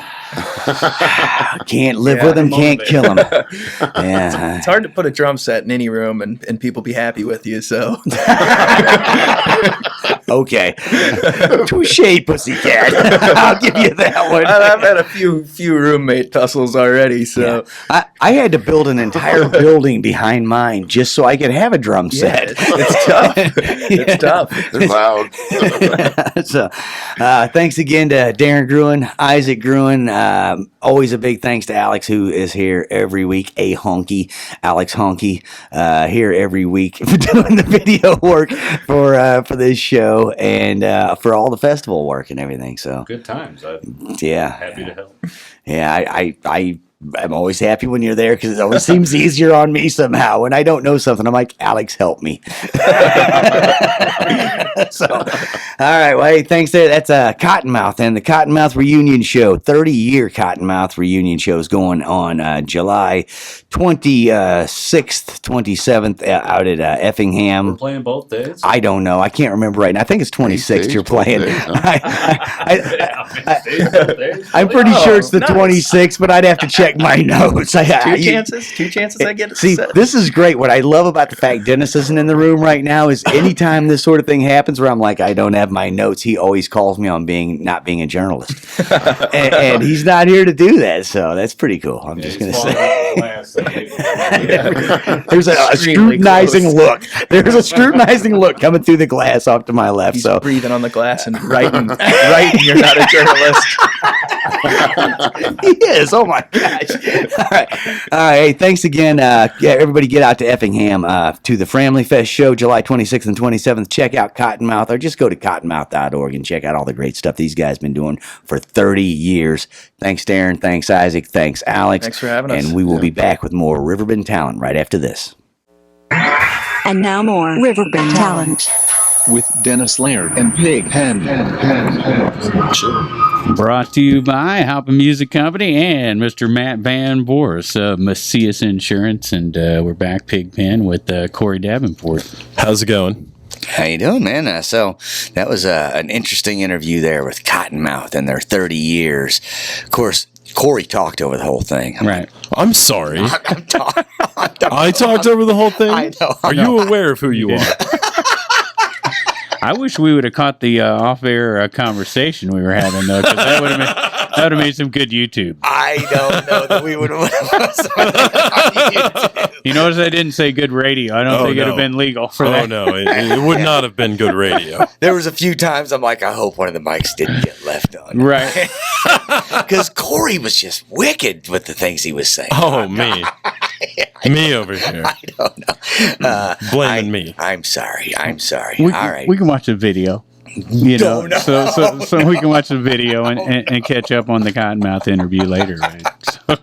J: Can't live with them, can't kill them. Yeah.
I: It's hard to put a drum set in any room and people be happy with you, so.
J: Okay. Touche, pussycat. I'll give you that one.
I: I've had a few roommate tussles already, so.
J: Yeah. I had to build an entire building behind mine just so I could have a drum set.
I: It's tough. It's tough.
H: They're loud.
J: So, thanks again to Darren Gruen, Isaac Gruen. Always a big thanks to Alex, who is here every week. Alex Honky, here every week for doing the video work for this show and for all the festival work and everything. So
G: good times. I'm
J: yeah,
G: happy to help.
J: Yeah, I'm always happy when you're there because it always seems easier on me somehow. When I don't know something, I'm like, Alex, help me. So, all right. Well, hey, thanks there. That's Cottonmouth and the Cottonmouth Reunion Show. 30-year Cottonmouth Reunion Show is going on July 26th, 27th out at Effingham.
G: We're playing both days?
J: I don't know. I can't remember right now. I think it's 26th you're playing. I'm pretty sure it's the 26th, but I'd have to check my notes.
I: Two chances I get it.
J: See, this is great. What I love about the fact Dennis isn't in the room right now is anytime this sort of thing happens where I'm like, I don't have my notes, he always calls me on not being a journalist. and he's not here to do that, so that's pretty cool. I'm just going to say. There's a scrutinizing look. There's a scrutinizing look coming through the glass off to my left.
I: He's
J: so
I: breathing on the glass and writing you're not a journalist.
J: He is. Oh my gosh. All right. Hey, thanks again. Everybody get out to Effingham to the Framley Fest show July 26th and 27th. Check out Cottonmouth or just go to cottonmouth.org and check out all the great stuff these guys been doing for 30 years. Thanks, Darren. Thanks, Isaac. Thanks, Alex.
I: Thanks for having us.
J: And we will be back with more Riverbend Talent right after this.
E: And now more Riverbend Talent.
F: With Dennis Laird and Pig Pen.
B: Brought to you by Halpin Music Company and Mr. Matt Van Boris of Macias Insurance. And we're back, Pigpen, with Cory Davenport.
D: How's it going?
C: How you doing, man? So that was an interesting interview there with Cottonmouth and their 30 years. Of course, Cory talked over the whole thing.
B: Right.
D: I'm sorry. I talked over the whole thing?
C: I know.
D: Are you aware of who you are?
B: I wish we would have caught the off-air conversation we were having, though, because that would have made some good YouTube.
C: I don't know that we would have.
B: You notice I didn't say good radio. I don't think it would have been legal for that.
D: Oh, no. It would not have been good radio.
C: There was a few times I'm like, I hope one of the mics didn't get left on.
B: Right.
C: Because Cory was just wicked with the things he was saying.
D: Oh, me. Me over here.
C: I don't know.
D: Blaming me.
C: I'm sorry. All right.
B: We can watch the video. You know, so we can watch the video and catch up on the Cottonmouth interview later, right? So.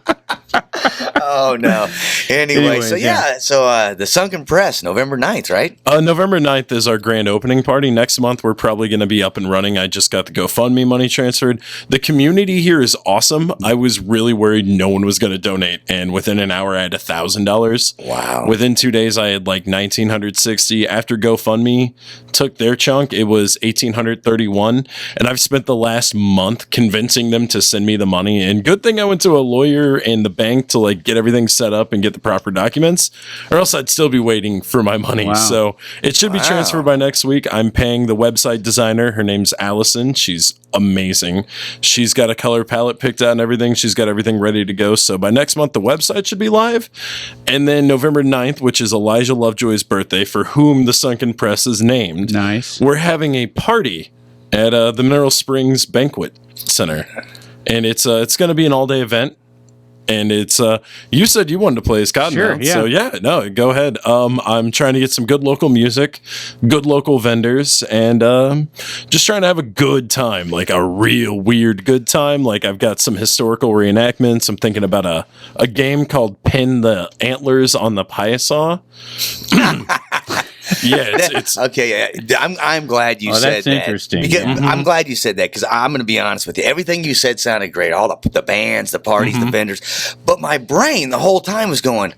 C: Oh, no. Anyway, so the Sunken Press, November 9th, right?
D: November 9th is our grand opening party. Next month, we're probably going to be up and running. I just got the GoFundMe money transferred. The community here is awesome. I was really worried no one was going to donate, and within an hour, I had $1,000.
C: Wow.
D: Within 2 days, I had like $1,960. After GoFundMe took their chunk, it was $1,831, and I've spent the last month convincing them to send me the money. And good thing I went to a lawyer and the bank to like get everything set up and get the proper documents, or else I'd still be waiting for my money.
B: Wow.
D: So it should be transferred by next week. I'm paying the website designer. Her name's Allison. She's amazing. She's got a color palette picked out and everything. She's got everything ready to go. So by next month, the website should be live. And then November 9th, which is Elijah Lovejoy's birthday, for whom the Sunken Press is named.
B: Nice.
D: We're having a party at the Mineral Springs Banquet Center. And it's going to be an all-day event. And it's you said you wanted to play as Cottonmouth.
B: Sure, yeah.
D: So yeah, no, go ahead. I'm trying to get some good local music, good local vendors, and just trying to have a good time, like a real weird good time. Like I've got some historical reenactments. I'm thinking about a game called Pin the Antlers on the Piasaw. Yeah, it's
C: okay. I'm glad you said
B: that's
C: that.
B: Interesting.
C: Because
B: Yeah.
C: I'm glad you said that because I'm going to be honest with you. Everything you said sounded great. All the bands, the parties, the vendors. But my brain the whole time was going,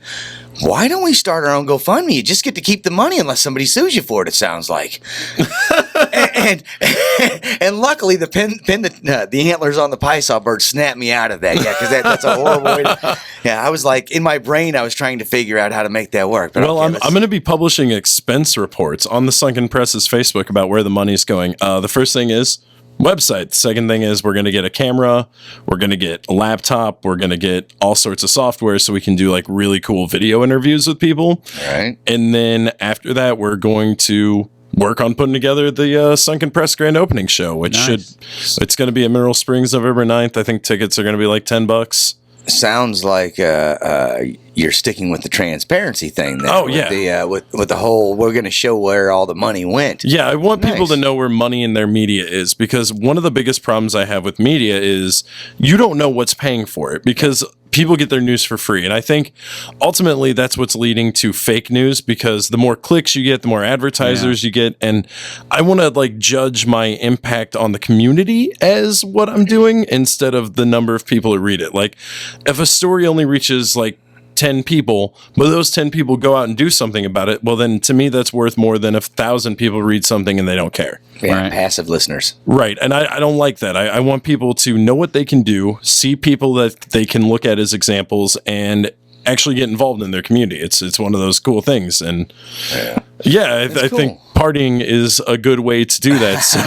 C: why don't we start our own GoFundMe? You just get to keep the money unless somebody sues you for it, it sounds like. and luckily, the the antlers on the Piasaw bird snapped me out of that. Yeah, because that's a horrible way to... Yeah, I was like, in my brain, I was trying to figure out how to make that work. But
D: well, okay, I'm going to be publishing expense reports on the Sunken Press's Facebook about where the money's going. The first thing is website. The second thing is we're going to get a camera. We're going to get a laptop. We're going to get all sorts of software so we can do like really cool video interviews with people.
C: All right.
D: And then after that, we're going to work on putting together the Sunken Press grand opening show, which it's going to be at Mineral Springs November 9th. I think tickets are going to be like $10.
C: Sounds like you're sticking with the transparency thing. Then, with the whole, we're going to show where all the money went.
D: Yeah, I want people to know where money in their media is, because one of the biggest problems I have with media is you don't know what's paying for it, because people get their news for free. And I think ultimately that's what's leading to fake news, because the more clicks you get, the more advertisers you get. And I want to like judge my impact on the community as what I'm doing instead of the number of people who read it. Like if a story only reaches like 10 people, but those 10 people go out and do something about it, well, then to me, that's worth more than if 1,000 people read something and they don't care.
C: Yeah,
B: Right.
C: passive listeners.
D: Right. And I don't like that. I want people to know what they can do, see people that they can look at as examples, and actually get involved in their community. It's one of those cool things. And I think partying is a good way to do that. So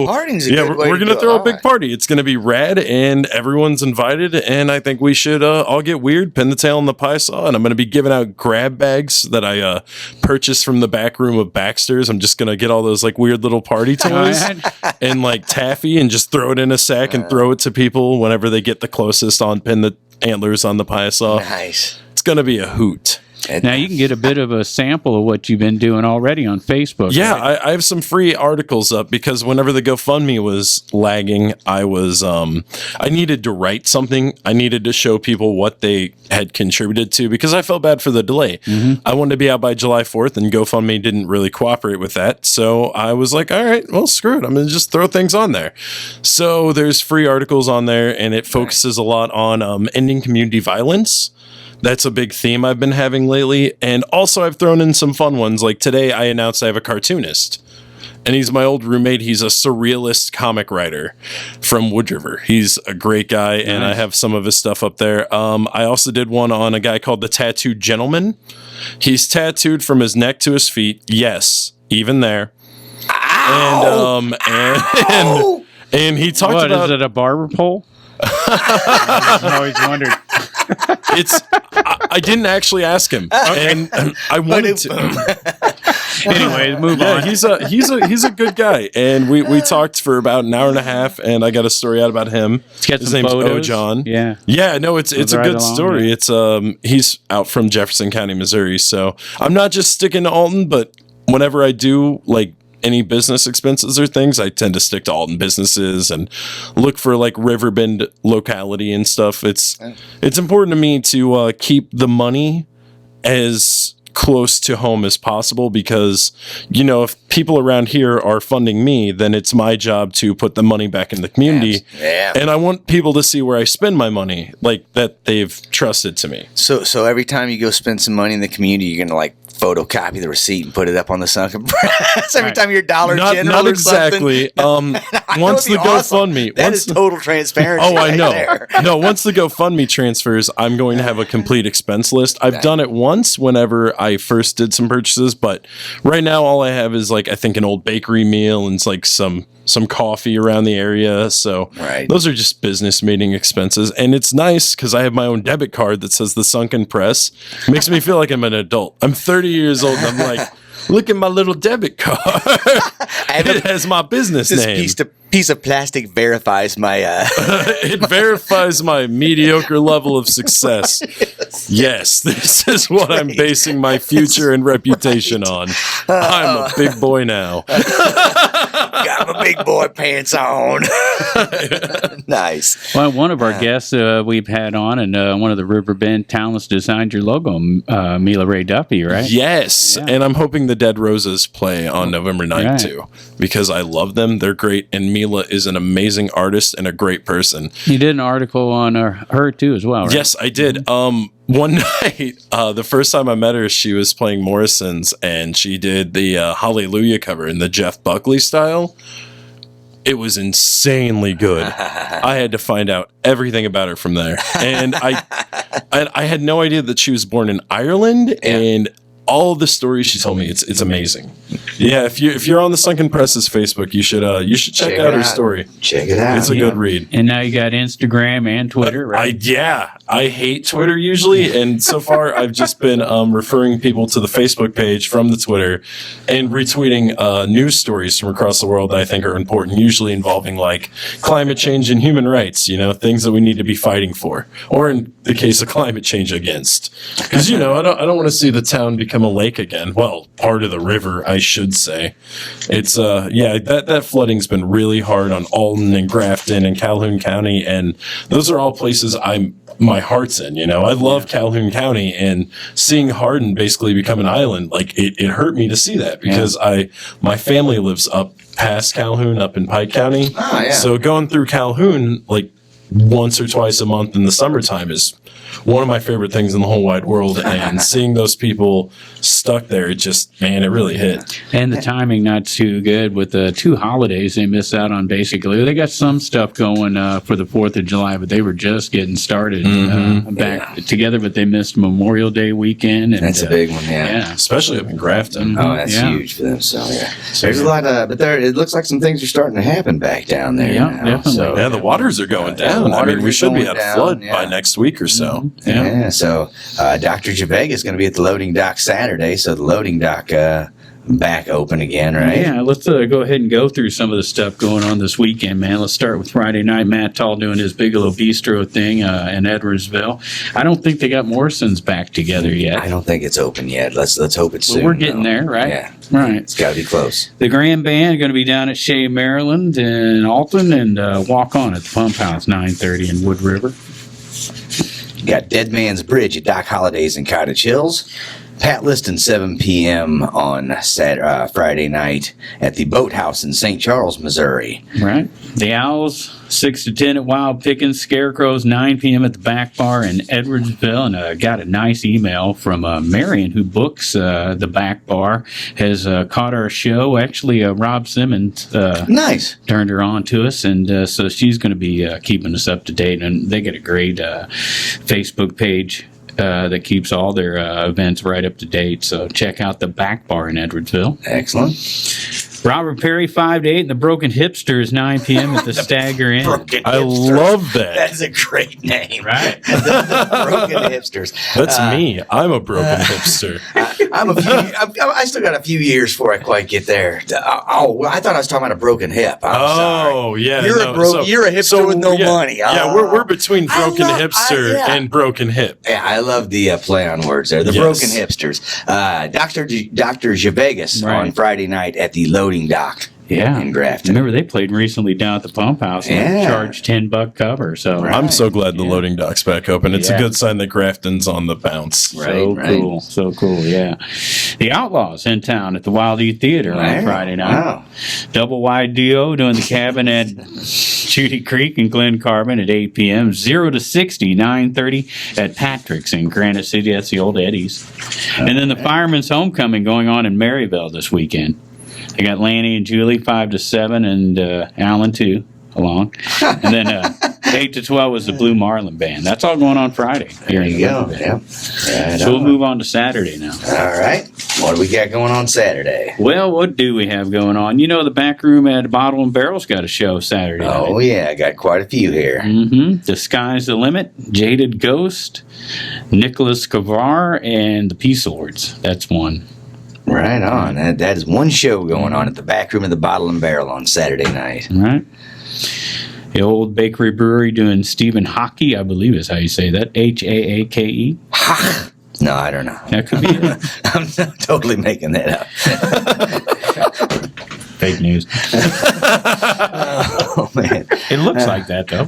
C: partying's a good way
D: we're
C: to
D: going to
C: do
D: throw
C: it.
D: a big party. It's going to be rad, and everyone's invited. And I think we should all get weird, pin the tail on the Piasaw, and I'm going to be giving out grab bags that I purchased from the back room of Baxter's. I'm just going to get all those like weird little party toys and like taffy, and just throw it in a sack and throw it to people whenever they get the closest on Pin the Antlers on the Piasaw.
C: Nice.
D: It's going to be a hoot.
B: Now you can get a bit of a sample of what you've been doing already on Facebook.
D: Yeah,
B: right?
D: I have some free articles up, because whenever the GoFundMe was lagging, I was I needed to write something. I needed to show people what they had contributed to, because I felt bad for the delay. I wanted to be out by July 4th, and GoFundMe didn't really cooperate with that. So I was like, all right, well, screw it. I'm going to just throw things on there. So there's free articles on there, and it focuses a lot on ending community violence. That's a big theme I've been having lately. And also I've thrown in some fun ones. Like today I announced I have a cartoonist, and he's my old roommate. He's a surrealist comic writer from Wood River. He's a great guy, and I have some of his stuff up there. I also did one on a guy called the Tattooed Gentleman. He's tattooed from his neck to his feet. Yes, even there.
C: Ow!
D: And he talked about...
B: Is it a barber pole? I've always wondered.
D: I didn't actually ask him, and I wanted to.
B: Anyway, move on.
D: He's a good guy, and we talked for about an hour and a half, and I got a story out about him. His name's Ojon. Yeah. No, it's a good story. It's he's out from Jefferson County, Missouri. So I'm not just sticking to Alton, but whenever I do like any business expenses or things, I tend to stick to Alton businesses and look for like Riverbend locality and stuff. It's important to me to keep the money as close to home as possible, because if people around here are funding me, then it's my job to put the money back in the community.
C: Yeah.
D: And I want people to see where I spend my money, like that they've trusted to me.
C: So every time you go spend some money in the community, you're gonna like photocopy the receipt and put it up on the Sunken press every time you're Dollar General
D: not
C: or
D: exactly. Once the GoFundMe,
C: that is total transparency.
D: Oh, I know.
C: There.
D: No, once the GoFundMe transfers, I'm going to have a complete expense list. I've done it once whenever I first did some purchases, but right now all I have is like I think an old bakery meal and it's like some coffee around the area. So those are just business meeting expenses. And it's nice because I have my own debit card that says the Sunken Press. It makes me feel like I'm an adult. I'm 30 years old and I'm like, look at my little debit card. It has my business name.
C: This piece of plastic verifies my...
D: It verifies my mediocre level of success. Yes, this is what I'm basing my future and reputation on. I'm a big boy now.
C: Got my big boy pants on. Nice.
B: Well, one of our guests we've had on, and one of the Riverbend talents designed your logo, Mila Ray Duffy, right?
D: Yes, and I'm hoping the Dead Roses play on November 9th too, because I love them. They're great, and Mila is an amazing artist and a great person.
B: You did an article on her too as well, right?
D: Yes, I did. One night, the first time I met her, she was playing Morrison's, and she did the Hallelujah cover in the Jeff Buckley style. It was insanely good. I had to find out everything about her from there, and I had no idea that she was born in Ireland, and all the stories she told me, it's amazing. Yeah, if you're on the Sunken Press's Facebook, you should check out her story.
C: Check it out.
D: It's a good read.
B: And now you got Instagram and Twitter, right?
D: I hate Twitter usually, and so far I've just been referring people to the Facebook page from the Twitter and retweeting news stories from across the world that I think are important, usually involving like climate change and human rights, things that we need to be fighting for, or in the case of climate change, against. Because I don't want to see the town become a lake again. Well, part of the river, I should say. It's that flooding's been really hard on Alton and Grafton and Calhoun County, and those are all places my heart's in. I love Calhoun County, and seeing Hardin basically become an island, like it hurt me to see that, because my family lives up past Calhoun, up in Pike County.
C: Oh, yeah.
D: So going through Calhoun like once or twice a month in the summertime is one of my favorite things in the whole wide world, and seeing those people stuck there, it really hit.
B: And the timing not too good with the two holidays they missed out on. Basically, they got some stuff going for the 4th of July, but they were just getting started back together. But they missed Memorial Day weekend, and
C: that's a big one, yeah.
D: Especially up in Grafton.
C: Oh, that's huge for them. So there's a lot of, but it looks like some things are starting to happen back down there.
B: Yeah, definitely.
C: So,
D: the waters are going down. We should be at flood by next week or so.
C: Yeah. So Dr. Zhivegas is going to be at the loading dock Saturday. So the loading dock back open again, right?
B: Yeah, let's go ahead and go through some of the stuff going on this weekend, man. Let's start with Friday night. Matt Taul doing his Bigelos Bistro thing in Edwardsville. I don't think they got Morrison's back together yet.
C: I don't think it's open yet. Let's hope it's soon.
B: We're getting there, right?
C: Yeah.
B: Right.
C: It's got to be close.
B: The Grand Band are going to be down at Chez, Maryland, and Alton, and Walk On at the Pump House, 9:30 in Wood River.
C: You got Deadmans Bridge at Doc Hollidays in Cottage Hills. Pat Liston, 7 p.m. on Friday night at the Boathouse in St. Charles, Missouri.
B: Right. The Owls, 6 to 10 at Wild Pickins. Scarecrows, 9 p.m. at the Back Bar in Edwardsville. And got a nice email from Marion, who books the Back Bar, has caught our show. Actually, Rob Simmons
C: nice
B: turned her on to us, and so she's going to be keeping us up to date. And they get a great Facebook page that keeps all their events right up to date. So check out the Back Bar in Edwardsville.
C: Excellent.
B: Robert Perry, 5 to 8, and the Broken Hipsters, 9 p.m. at the Stagger Inn.
D: I love that.
C: That's a great name.
B: Right.
C: The Broken Hipsters.
D: That's me. I'm a broken hipster.
C: I still got a few years before I quite get there. I thought I was talking about a broken hip. I'm sorry.
D: Yeah.
C: You're a hipster with no money.
D: Yeah, we're between broken hipster and broken hip.
C: Yeah, I love the play on words there. The Broken Hipsters. Dr. Zhivegas on Friday night at the loading loading dock.
B: Yeah,
C: in Grafton.
B: Remember, they played recently down at the Pump House and charged $10 cover. So
D: I'm so glad the loading dock's back open. It's a good sign that Grafton's on the bounce.
B: Cool, so cool. Yeah, the Outlaws in town at the Wild E Theater on Friday night.
C: Wow.
B: Double wide duo doing the cabin at Judy Creek and Glen Carbon at 8 p.m. 0 to 60, 9:30 at Patrick's in Granite City. That's the old Eddie's. And then the Fireman's Homecoming going on in Maryville this weekend. They got Lanny and Julie 5 to 7, and Alan too along. And then 8 to 12 was the Blue Marlin Band. That's all going on Friday.
C: There you go. Yep.
B: So we'll move on to Saturday now.
C: All right. What do we got going on Saturday?
B: Well, what do we have going on? You know, the back room at Bottle and Barrel's got a show Saturday night.
C: Oh, yeah. I got quite a few here.
B: Mm-hmm. The Sky's the Limit, Jaded Ghost, Nicholas Cavar, and the Peace Lords. That's one.
C: Right on. That is one show going on at the back room of the Bottle and Barrel on Saturday night.
B: Right. The Old Bakery Brewery doing Stephen Hockey, I believe is how you say that. Haake.
C: No, I don't know.
B: That could be it.
C: I'm totally making that up.
B: Fake news.
C: Oh, man.
B: It looks like that, though.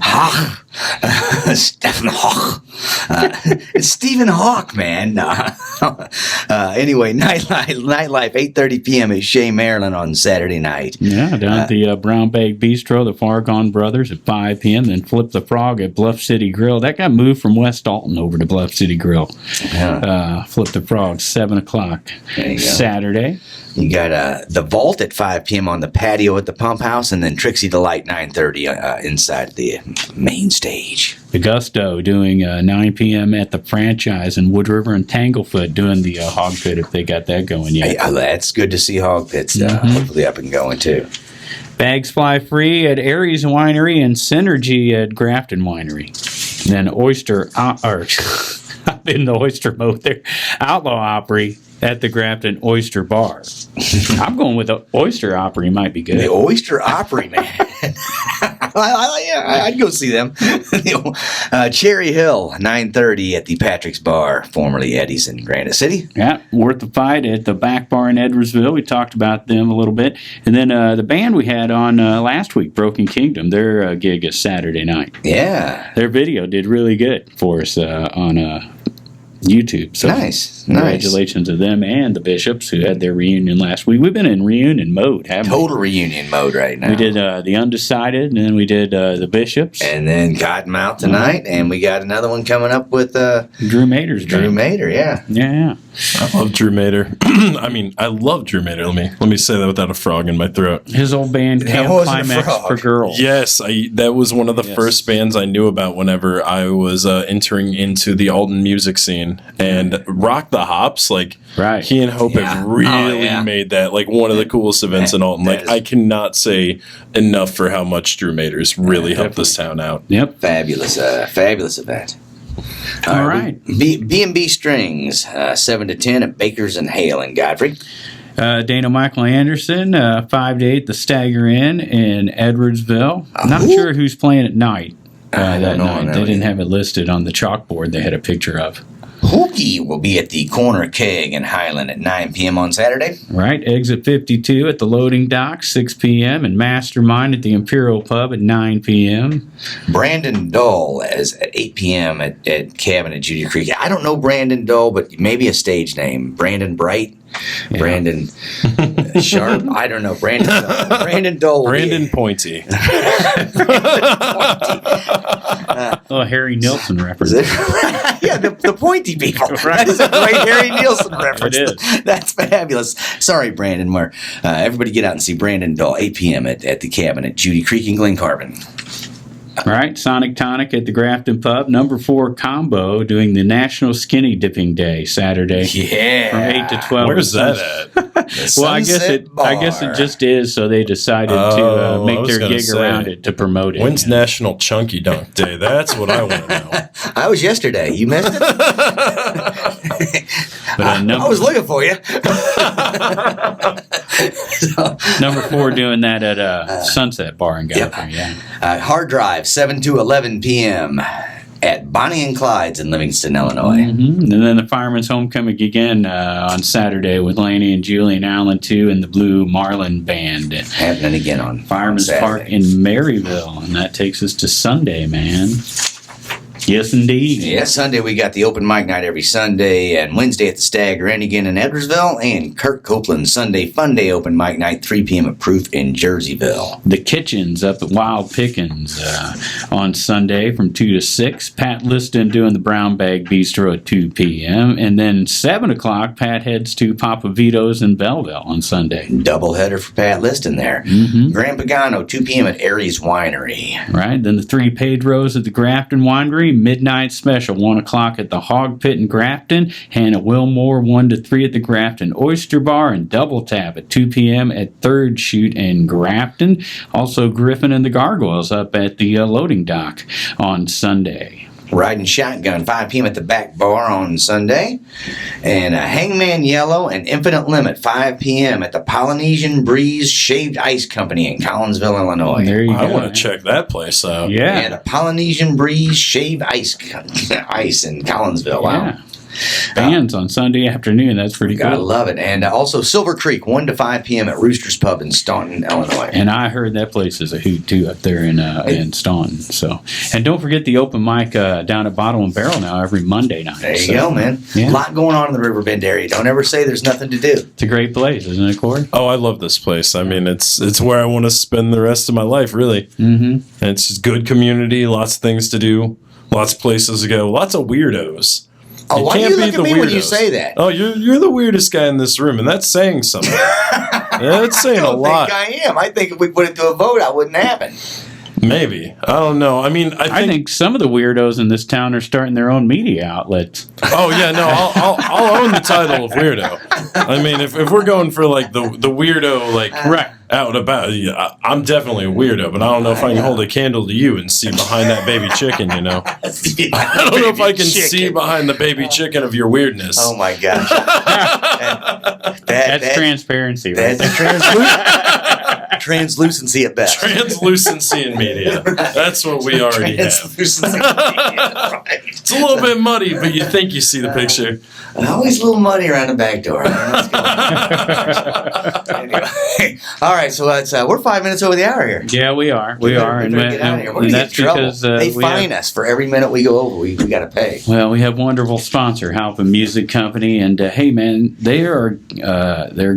C: Stephen Hawk. It's Stephen Hawk, man. Anyway, nightlife, 8:30 p.m. at Chez, Marilyn on Saturday night.
B: Yeah, down at the Brown Bag Bistro, the Far Gone Brothers at 5 p.m. Then Flip the Frog at Bluff City Grill. That got moved from West Alton over to Bluff City Grill. Flip the Frog, 7 o'clock Saturday.
C: You got the Vault at 5 p.m. on the patio at the Pump House, and then Trixie Delight 9:30 inside the main stage.
B: The Gusto doing 9 p.m. at the Franchise, and Wood River and Tanglefoot doing the Hog Pit if they got that going yet.
C: Hey, that's good to see Hog Pits hopefully up and going too.
B: Bags fly free at Aries Winery and Synergy at Grafton Winery. And then I've been the oyster mode there. Outlaw Opry at the Grafton Oyster Bar. I'm going with the Oyster Opry. Might be good.
C: The Oyster Opry, man. I'd go see them. Cherry Hill, 9:30 at the Patrick's Bar, formerly Eddie's in Granite City.
B: Yeah, Worth the Fight at the Back Bar in Edwardsville. We talked about them a little bit. And then the band we had on last week, Broken Kingdom, their gig is Saturday night.
C: Yeah.
B: Their video did really good for us on YouTube. So
C: nice.
B: Congratulations to them and the Bishops who had their reunion last week. We've been in reunion mode, haven't we?
C: Total reunion mode right now.
B: We did the Undecided, and then we did the Bishops.
C: And then Cottonmouth tonight, and we got another one coming up with
B: Drew Mater's
C: Drew Mater, yeah.
B: Yeah.
D: I love Drew Mater. I mean, I love Drew Mater. Let me say that without a frog in my throat.
B: His old band, Camp Climax for Girls.
D: Yes, that was one of the first bands I knew about whenever I was entering into the Alton music scene. And Rock the Hops, like, he and Hope have really made that, like, one of the coolest events in Alton. Like, I cannot say enough for how much Drew Mater's really helped this town out.
B: Yep.
C: Fabulous event.
B: All right.
C: B&B Strings, 7 to 10 at Bakers and Hale in Godfrey.
B: Dana Michael Anderson, 5 to 8, the Stagger Inn in Edwardsville. Not sure who's playing at night that night. They didn't have it listed on the chalkboard they had a picture of.
C: Hookie will be at the Corner Keg in Highland at 9 p.m. on Saturday.
B: Right. Exit 52 at the Loading Dock, 6 p.m. And Mastermind at the Imperial Pub at 9 p.m.
C: Brandon Dull is at 8 p.m. at Cabin at Judy Creek. I don't know Brandon Dull, but maybe a stage name. Brandon Bright. Yeah. Brandon Sharp. I don't know. Brandon Dull.
D: Brandon Pointy.
B: Harry Nilsson reference.
C: Yeah, the pointy people. That is a great Harry Nilsson reference.
B: It is.
C: That's fabulous. Sorry, Brandon. Everybody get out and see Brandon Dull, 8 p.m. at the Cabin at Judy Creek and Glen Carbon.
B: All right, Sonic Tonic at the Grafton Pub. Number 4 Combo doing the National Skinny Dipping Day Saturday.
C: Yeah.
B: From 8 to 12.
D: Where's that at?
B: Well, I guess it just is, so they decided to make their gig around it to promote it.
D: When's National Chunky Dunk Day? That's what I want to know.
C: I was yesterday. You missed it? I was looking for you.
B: Number 4 doing that at Sunset Bar in Godfrey. Yeah.
C: Hard Drive, 7 to 11 p.m. at Bonnie and Clyde's in Livingston, Illinois.
B: And then the Fireman's Homecoming again on Saturday with Laney and Julie and Alan too, and the Blue Marlin Band.
C: Happening again on
B: Fireman's Park in Maryville, and that takes us to Sunday, man. Yes, indeed.
C: Yeah, Sunday we got the open mic night every Sunday, and Wednesday at the Stagger again in Edwardsville, and Kirk Copeland Sunday Fun Day open mic night, 3 p.m. at Proof in Jerseyville.
B: The Kitchens up at Wild Pickins on Sunday from 2 to 6. Pat Liston doing the Brown Bag Bistro at 2 p.m. And then 7 o'clock, Pat heads to Papa Vito's in Belleville on Sunday.
C: Doubleheader for Pat Liston there. Grand Pagano, 2 p.m. at Aries Winery.
B: Right, then the 3 Pedros at the Grafton Winery. Midnight special, 1 o'clock at the Hog Pit in Grafton. Hannah Wilmore, 1 to 3 at the Grafton Oyster Bar. And Double Tap at 2 p.m. at Third Shoot in Grafton. Also Griffin and the Gargoyles up at the loading dock on Sunday.
C: Riding Shotgun, 5 p.m. at the Back Bar on Sunday. And Hangman Yellow and Infinite Limit, 5 p.m. at the Polynesian Breeze Shaved Ice Company in Collinsville, Illinois.
B: There you go.
D: I want to check that place out.
B: Yeah.
C: The Polynesian Breeze Shaved Ice in Collinsville. Wow.
B: Yeah. Bands on Sunday afternoon. That's pretty cool.
C: I love it. And also Silver Creek, 1 to 5 p.m. at Rooster's Pub in Staunton, Illinois.
B: And I heard that place is a hoot, too, up there in Staunton. So, and don't forget the open mic down at Bottle and Barrel now every Monday night.
C: There you go, man.
B: Yeah.
C: A lot going on in the Riverbend area. Don't ever say there's nothing to do.
B: It's a great place, isn't it, Cory?
D: Oh, I love this place. I mean, it's where I want to spend the rest of my life, really. And it's just good community, lots of things to do, lots of places to go, lots of weirdos.
C: Oh, why do you look at me when you say that?
D: Oh, you're the weirdest guy in this room, and that's saying something. That's saying a lot.
C: I don't think I am. I think if we put it to a vote, I wouldn't happen.
D: Maybe. I don't know. I mean, I
B: think some of the weirdos in this town are starting their own media outlets.
D: Oh yeah, no, I'll own the title of weirdo. I mean, if we're going for like the weirdo, like
B: right
D: out and about, yeah, I'm definitely a weirdo. But I don't know if I can hold a candle to you and see behind that baby chicken. You know, I don't know if I can see behind the baby chicken of your weirdness.
C: Oh my gosh,
B: that's transparency. Right?
C: That's translucency at best.
D: Translucency in media. That's what we already have.
C: Translucency in media, right.
D: It's a little bit muddy, but you think you see the picture.
C: Always a little muddy around the back door. Anyway, all right, so we're 5 minutes over the hour here.
B: Yeah, we are. We are,
C: and get out of here. We're gonna get in trouble. Because they fine us for every minute we go over. We got to pay.
B: Well, we have wonderful sponsor, Halpin Music Company, and hey, man, they're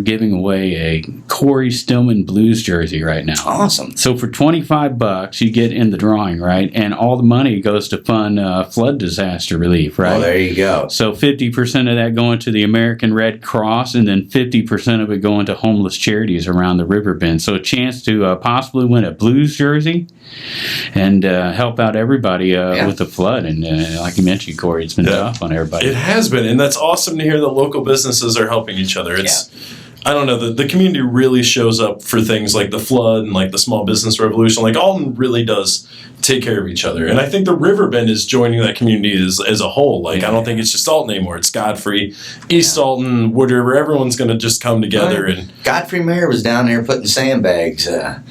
B: giving away a Corey Stillman Blues jersey right now.
C: Awesome.
B: So for $25, you get in the drawing, right? And all the money goes to fund flood disaster relief, right?
C: Well, there you go.
B: So 50% of that going to the American Red Cross, and then 50% of it going to homeless charities around the Riverbend. So a chance to possibly win a Blues jersey and help out everybody with the flood. And like you mentioned, Cory, it's been tough on everybody.
D: It has been, and that's awesome to hear that local businesses are helping each other. It's I don't know, the community really shows up for things like the flood and like the small business revolution. Like Alton really does take care of each other. And I think the Riverbend is joining that community as a whole. Like I don't think it's just Alton anymore. It's Godfrey, East Alton, Wood River. Everyone's going to just come together. And
C: Godfrey Mayer was down there putting sandbags down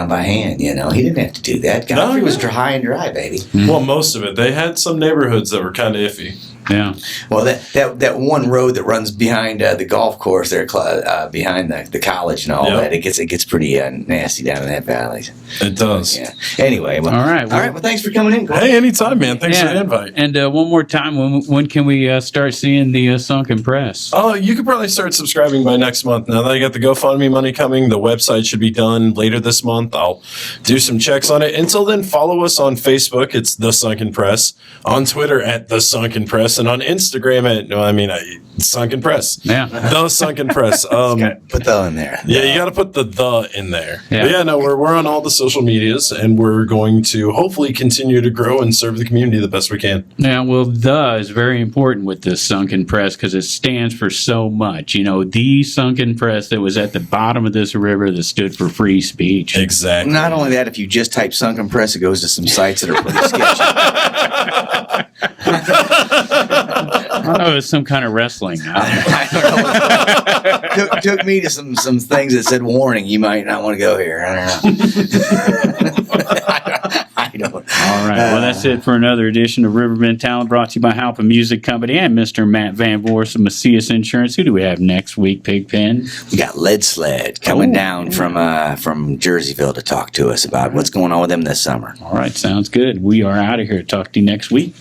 C: by hand. You know, he didn't have to do that. Godfrey was high and dry, baby.
D: Well, most of it. They had some neighborhoods that were kind of iffy.
B: Yeah.
C: Well, that one road that runs behind the golf course there, behind the college and all that, it gets pretty nasty down in that valley.
D: It does.
C: Yeah. Anyway, well, all right. Well, thanks for coming in, Cory.
D: Hey, anytime, man. Thanks for the invite.
B: And one more time, when can we start seeing the Sunken Press?
D: Oh, you could probably start subscribing by next month. Now that I got the GoFundMe money coming, the website should be done later this month. I'll do some checks on it. Until then, follow us on Facebook. It's The Sunken Press. On Twitter at The Sunken Press. And on Instagram at, Sunken Press.
B: Yeah.
D: The Sunken Press.
C: Put the in there.
D: Yeah, you got to put the in there.
B: Yeah.
D: But yeah, no, we're on all the social medias, and we're going to hopefully continue to grow and serve the community the best we can.
B: Yeah, well, the is very important with this Sunken Press because it stands for so much. You know, the Sunken Press that was at the bottom of this river that stood for free speech.
D: Exactly.
C: Not only that, if you just type Sunken Press, it goes to some sites that are pretty sketchy.
B: I don't know, it was some kind of wrestling.
C: I don't know. Took me to some things that said warning, you might not want to go here. I don't know. I
J: don't.
B: All right. Well, that's it for another edition of Riverbend Talent, brought to you by Halpin Music Company and Mr. Matt Van Voorhis of Macias Insurance. Who do we have next week, Pigpen?
C: We got Lead Sled coming down from Jerseyville to talk to us about what's going on with them this summer.
B: All right. Sounds good. We are out of here. Talk to you next week.